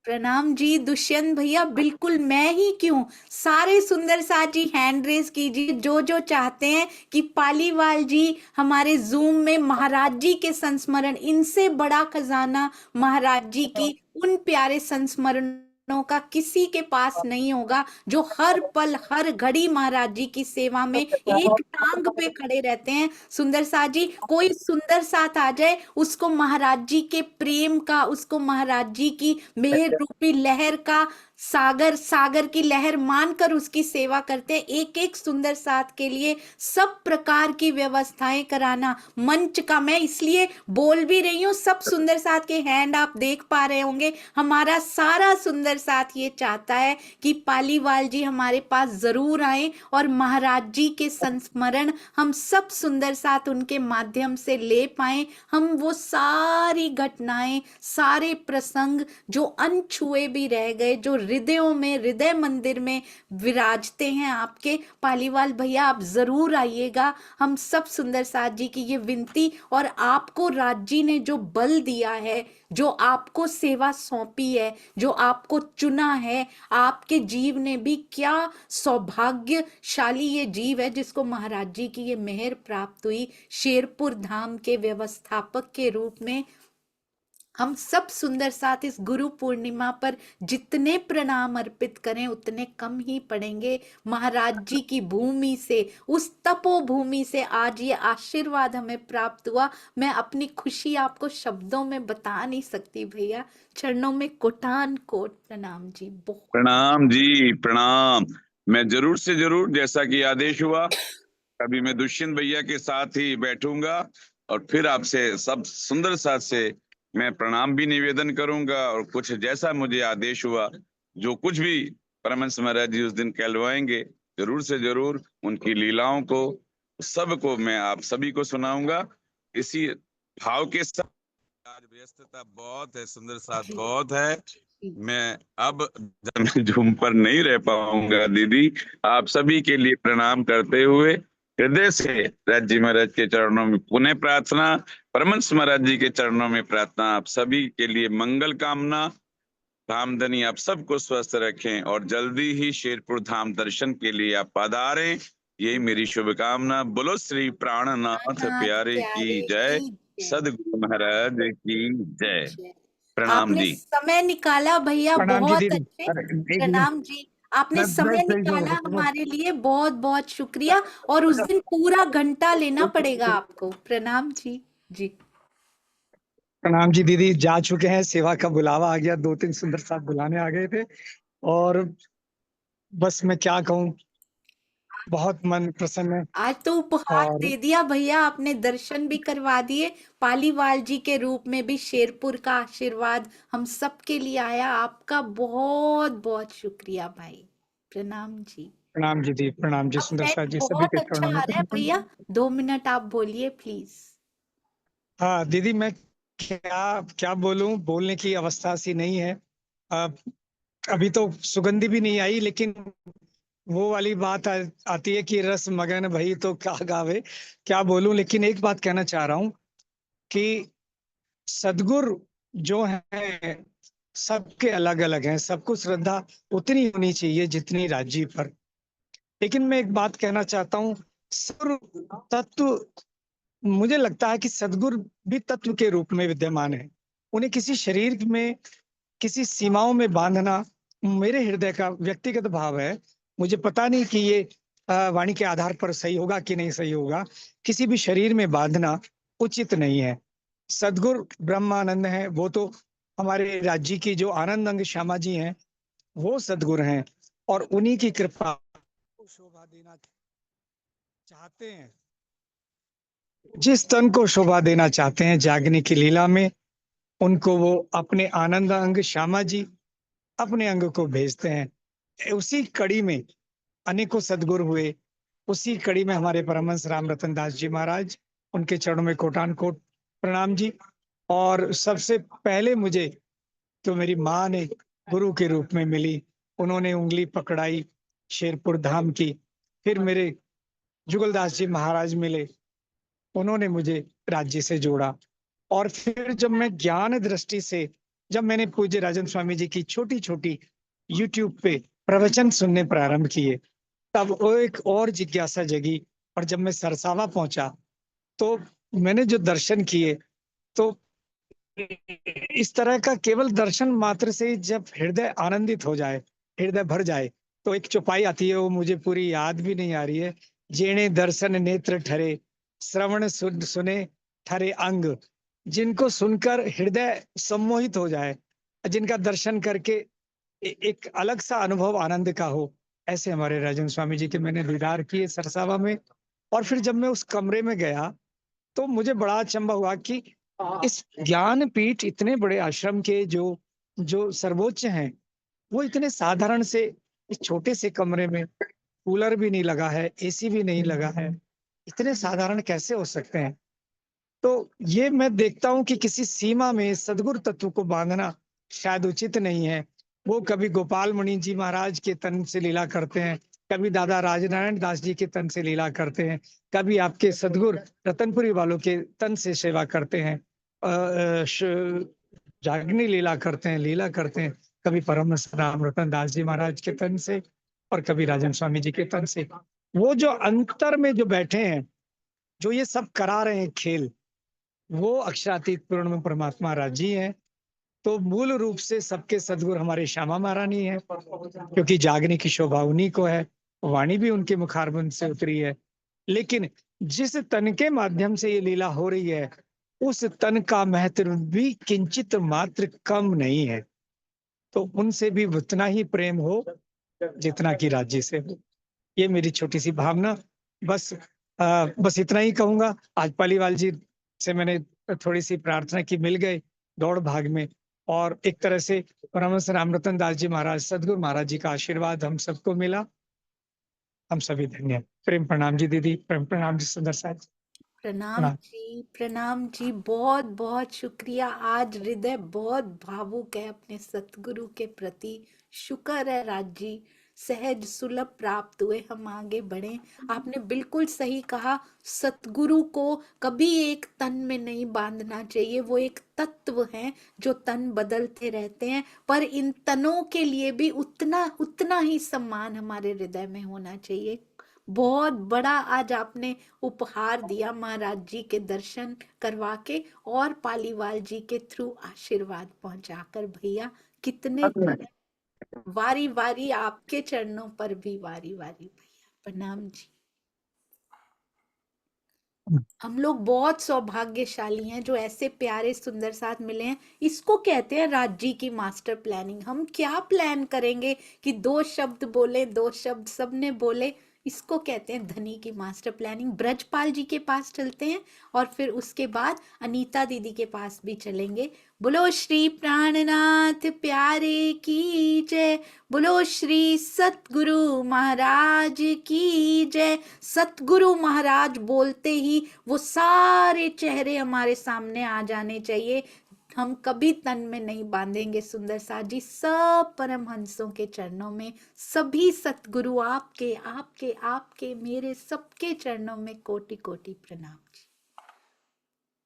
Speaker 1: प्रणाम जी दुष्यंत भैया। बिल्कुल, मैं ही क्यों, सारे सुंदर साथ जी हैंड रेज कीजिए जो चाहते हैं कि पालीवाल जी हमारे जूम में महाराज जी के संस्मरण, इनसे बड़ा खजाना महाराज जी की उन प्यारे संस्मरणों का किसी के पास नहीं होगा, जो हर पल हर घड़ी महाराज जी की सेवा में एक टांग पे खड़े रहते हैं। सुंदर साथ जी, कोई सुंदर साथ आ जाए, उसको महाराज जी के प्रेम का, उसको महाराज जी की मेहर रूपी लहर का, सागर की लहर मानकर उसकी सेवा करते हैं। एक एक सुंदर साथ के लिए सब प्रकार की व्यवस्थाएं कराना, मंच का, मैं इसलिए बोल भी रही हूँ, सब सुंदर साथ के हैंड आप देख पा रहे होंगे। हमारा सारा सुंदर साथ ये चाहता है कि पालीवाल जी हमारे पास जरूर आए और महाराज जी के संस्मरण हम सब सुंदर साथ उनके माध्यम से ले पाए। हम वो सारी घटनाएं, सारे प्रसंग जो अनछुए भी रह गए, जो हृदयों में, हृदय मंदिर में विराजते हैं आपके, पालीवाल भैया आप जरूर आइएगा। हम सब सुंदर साथ जी की ये विनती, और आपको राज जी ने जो बल दिया है, जो आपको सेवा सौंपी है, जो आपको चुना है, आपके जीव ने भी क्या सौभाग्यशाली ये जीव है जिसको महाराज जी की ये मेहर प्राप्त हुई शेरपुर धाम के व्यवस्थापक के रूप में। हम सब सुंदर साथ इस गुरु पूर्णिमा पर जितने प्रणाम अर्पित करें उतने कम ही पड़ेंगे। महाराज जी की भूमि से, उस तपोभूमि से आज ये आशीर्वाद हमें प्राप्त हुआ। मैं अपनी खुशी आपको शब्दों में बता नहीं सकती भैया। चरणों में कोटान कोट प्रणाम जी। बहुत
Speaker 4: प्रणाम जी, प्रणाम। मैं जरूर से जरूर, जैसा कि आदेश हुआ, अभी मैं दुष्यंत भैया के साथ ही बैठूंगा और फिर आपसे सब सुंदर साथ से मैं प्रणाम भी निवेदन करूंगा, और कुछ जैसा मुझे आदेश हुआ, जो कुछ भी परमहंस महाराज जी उस दिन कहलवाएंगे, जरूर से जरूर उनकी लीलाओं को सबको मैं आप सभी को सुनाऊंगा। इसी भाव के साथ, आज व्यस्तता बहुत है, सुंदर साथ
Speaker 1: जी।
Speaker 4: बहुत है, मैं अब जूम पर नहीं रह पाऊंगा। दीदी, आप सभी के लिए प्रणाम करते हुए हृदय से राज जी महाराज के चरणों में पुनः प्रार्थना, परमहंस महाराज जी के चरणों में प्रार्थना, आप सभी के लिए मंगल कामना। धामधनी आप सबको स्वस्थ रखें और जल्दी ही शेरपुर धाम दर्शन के लिए आप पधारें, यही मेरी शुभकामना। बोलो श्री प्राणनाथ प्यारे की जय, सदगुरु महाराज की जय।
Speaker 1: जय।
Speaker 4: प्रणाम
Speaker 1: आपने
Speaker 4: जी।
Speaker 1: समय निकाला भैया,
Speaker 2: प्रणाम जी
Speaker 1: बहुत
Speaker 2: दीदी।
Speaker 1: अच्छे।
Speaker 2: अरे एक मिनट,
Speaker 1: प्रणाम जी, आपने
Speaker 2: मैं
Speaker 1: समय
Speaker 2: सही जोड़
Speaker 1: निकाला
Speaker 2: रहा हूँ।
Speaker 1: हमारे लिए, बहुत बहुत शुक्रिया। और उस दिन पूरा घंटा लेना पड़ेगा आपको। प्रणाम जी। जी
Speaker 2: प्रणाम जी दीदी, जा चुके हैं, सेवा का बुलावा आ गया, 2-3 सुंदर साथ बुलाने आ गए थे और बस मैं क्या कहूँ, बहुत मन प्रसन्न है।
Speaker 1: आज तो उपहार
Speaker 2: और
Speaker 1: दे दिया भैया आपने, दर्शन भी करवा दिए, पालीवाल जी के रूप में भी शेरपुर का आशीर्वाद हम सब के लिए आया। आपका बहुत बहुत शुक्रिया भाई। प्रणाम जी।
Speaker 2: प्रणाम जी दीदी, प्रणाम जी
Speaker 1: अब
Speaker 2: सुंदर
Speaker 1: नेट
Speaker 2: साथ जी, सभी
Speaker 1: बहुत
Speaker 2: के
Speaker 1: अच्छा
Speaker 2: चरणों
Speaker 1: आ रहा है
Speaker 2: में।
Speaker 1: भैया, 2 मिनट आप बोलिए प्लीज।
Speaker 2: हाँ दीदी, मैं क्या क्या बोलूं, बोलने की अवस्था सी नहीं है। अ, अभी तो सुगंधी भी नहीं आई, लेकिन वो वाली बात आती है कि रस मगन भई तो क्या गावे, क्या बोलूं। लेकिन एक बात कहना चाह रहा हूं कि सदगुरु जो है सबके अलग अलग हैं, सबको श्रद्धा उतनी होनी चाहिए जितनी राज्य पर। लेकिन मैं एक बात कहना चाहता हूँ, सर्व तत्व, मुझे लगता है कि सदगुरु भी तत्व के रूप में विद्यमान है। उन्हें किसी शरीर में, किसी सीमाओं में बांधना मेरे हृदय का व्यक्तिगत भाव है। मुझे पता नहीं कि ये वाणी के आधार पर सही होगा कि नहीं सही होगा। किसी भी शरीर में बांधना उचित नहीं है। सदगुरु ब्रह्मानंद है, वो तो हमारे राज्य की जो आनंद अंग श्यामा जी हैं, वो सदगुरु हैं और उन्हीं की कृपा को शोभा देना चाहते हैं। जिस तन को शोभा देना चाहते हैं जागने की लीला में, उनको वो अपने आनंद अंग श्यामा जी अपने अंग को भेजते हैं। उसी कड़ी में अनेकों सदगुरु हुए। उसी कड़ी में हमारे परमहंस राम रतन दास जी महाराज, उनके चरणों में कोटान कोट प्रणाम जी। और सबसे पहले मुझे तो मेरी माँ ने गुरु के रूप में मिली, उन्होंने उंगली पकड़ाई शेरपुर धाम की। फिर मेरे जुगलदास जी महाराज मिले, उन्होंने मुझे राज्य से जोड़ा। और फिर जब मैं ज्ञान दृष्टि से, जब मैंने पूज्य राजन स्वामी जी की छोटी छोटी यूट्यूब पे प्रवचन सुनने प्रारंभ किए, तब वो एक और जिज्ञासा जगी। और जब मैं सरसावा पहुंचा तो मैंने जो दर्शन किए, तो इस तरह का केवल दर्शन मात्र से जब हृदय आनंदित हो जाए, हृदय भर जाए, तो एक चौपाई आती है, वो मुझे पूरी याद भी नहीं आ रही है। जेणे दर्शन नेत्र ठरे, श्रवण सुने ठरे अंग। जिनको सुनकर हृदय सम्मोहित हो जाए, जिनका दर्शन करके एक अलग सा अनुभव आनंद का हो, ऐसे हमारे राजन स्वामी जी के मैंने दीदार किए सरसावा में। और फिर जब मैं उस कमरे में गया तो मुझे बड़ा अचंभा हुआ कि इस ज्ञान पीठ, इतने बड़े आश्रम के जो जो सर्वोच्च हैं, वो इतने साधारण से इस छोटे से कमरे में, कूलर भी नहीं लगा है, एसी भी नहीं लगा है, इतने साधारण कैसे हो सकते हैं। तो ये मैं देखता हूँ कि किसी सीमा में सदगुरु तत्व को बांधना शायद उचित नहीं है। वो कभी गोपाल मणि जी महाराज के तन से लीला करते हैं, कभी दादा राजनारायण दास जी के तन से लीला करते हैं, कभी आपके सदगुरु रतनपुरी वालों के तन से सेवा करते हैं, जागनी लीला करते हैं। कभी परमहंस राम रतन दास जी महाराज के तन से और कभी राजन स्वामी जी के तन से। वो जो अंतर में जो बैठे हैं, जो ये सब करा रहे हैं खेल, वो अक्षरातीत पूर्ण में परमात्मा राजी है। तो मूल रूप से सबके सदगुरु हमारे श्यामा महारानी है, क्योंकि जागने की शोभा उन्हीं को है, वाणी भी उनके मुखारबंद से उतरी है। लेकिन जिस तन के माध्यम से ये लीला हो रही है, उस तन का महत्व भी किंचित मात्र कम नहीं है। तो उनसे भी उतना ही प्रेम हो जितना कि राज्य से हो। ये मेरी छोटी सी भावना। बस बस इतना ही कहूंगा। आज पालीवाल जी से मैंने थोड़ी सी प्रार्थना की, मिल गए दौड़ भाग में, और एक तरह से परमहंस रामरतन दास जी महाराज, सदगुरु महाराज जी का आशीर्वाद हम सबको मिला। हम सभी धन्य हैं। प्रेम प्रणाम जी दीदी, प्रेम प्रणाम जी सुंदर साहब।
Speaker 1: प्रणाम जी, बहुत बहुत शुक्रिया। आज हृदय बहुत भावुक है अपने सतगुरु के प्रति। शुक्र है राज जी, सहज सुलभ प्राप्त हुए, हम आगे बढ़े। आपने बिल्कुल सही कहा, सतगुरु को कभी एक तन में नहीं बांधना चाहिए। वो एक तत्व है जो तन बदलते रहते हैं, पर इन तनों के लिए भी उतना ही सम्मान हमारे हृदय में होना चाहिए। बहुत बड़ा आज आपने उपहार दिया महाराज जी के दर्शन करवा के और पालीवाल जी के थ्रू आशीर्वाद पहुंचाकर। भैया कितने वारी वारी आपके चरणों पर भी वारी वारी। भैया प्रणाम जी। हम लोग बहुत सौभाग्यशाली हैं जो ऐसे प्यारे सुंदर साथ मिले हैं। इसको कहते हैं राज जी की मास्टर प्लानिंग। हम क्या प्लान करेंगे कि 2 शब्द बोले, 2 शब्द सबने बोले, इसको कहते हैं धनी की मास्टर प्लानिंग। ब्रजपाल जी के पास चलते हैं और फिर उसके बाद अनीता दीदी के पास भी चलेंगे। बोलो श्री प्राणनाथ प्यारे की जय, बोलो श्री सतगुरु महाराज की जय। सतगुरु महाराज बोलते ही वो सारे चेहरे हमारे सामने आ जाने चाहिए। हम कभी तन में नहीं बांधेंगे सुंदर साथ जी। सब परमहंसों के चरणों में, सभी सतगुरु आपके आपके आपके मेरे सबके चरणों में कोटि कोटि प्रणाम जी।